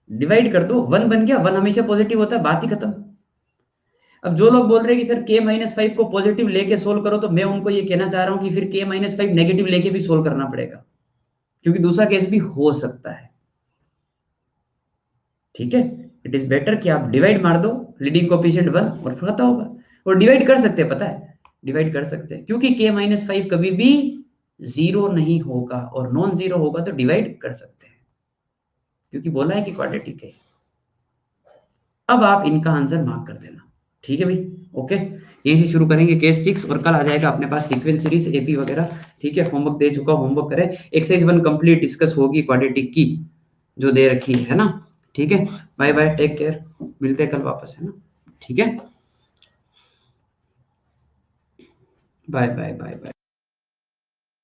डिवाइड कर दो, 1 बन गया, 1 हमेशा पॉजिटिव होता है, बात ही खत्म। अब जो लोग बोल रहे हैं कि सर k-5 को पॉजिटिव लेके सोल्व करो, तो मैं उनको ये कहना चाह रहा हूं कि फिर k-5 नेगेटिव लेके भी सोल्व करना पड़ेगा, क्योंकि दूसरा केस भी हो सकता है। ठीक है, इट इज बेटर कि आप डिवाइड मार दो, लीडिंग कोएफिशिएंट 1 और पता होगा। और डिवाइड कर सकते हैं, पता है डिवाइड कर सकते हैं, क्योंकि k-5 कभी भी जीरो नहीं होगा, और नॉन जीरो होगा तो डिवाइड कर सकते हैं, क्योंकि बोला है कि क्वाड्रेटिक है। अब आप इनका आंसर मार्क कर देना, ठीक है भाई, ओके। यहीं से शुरू करेंगे केस 6, और कल आ जाएगा अपने पास सीक्वेंस सीरीज एपी वगैरह। ठीक है, होमवर्क दे चुका, होमवर्क करें। एक्सरसाइज 1 कंप्लीट डिस्कस होगी क्वाड्रेटिक की, जो दे रखी है ना। ठीक है, बाय बाय, टेक केयर, मिलते हैं कल वापस, है ना। ठीक है, बाय बाय बाय बाय।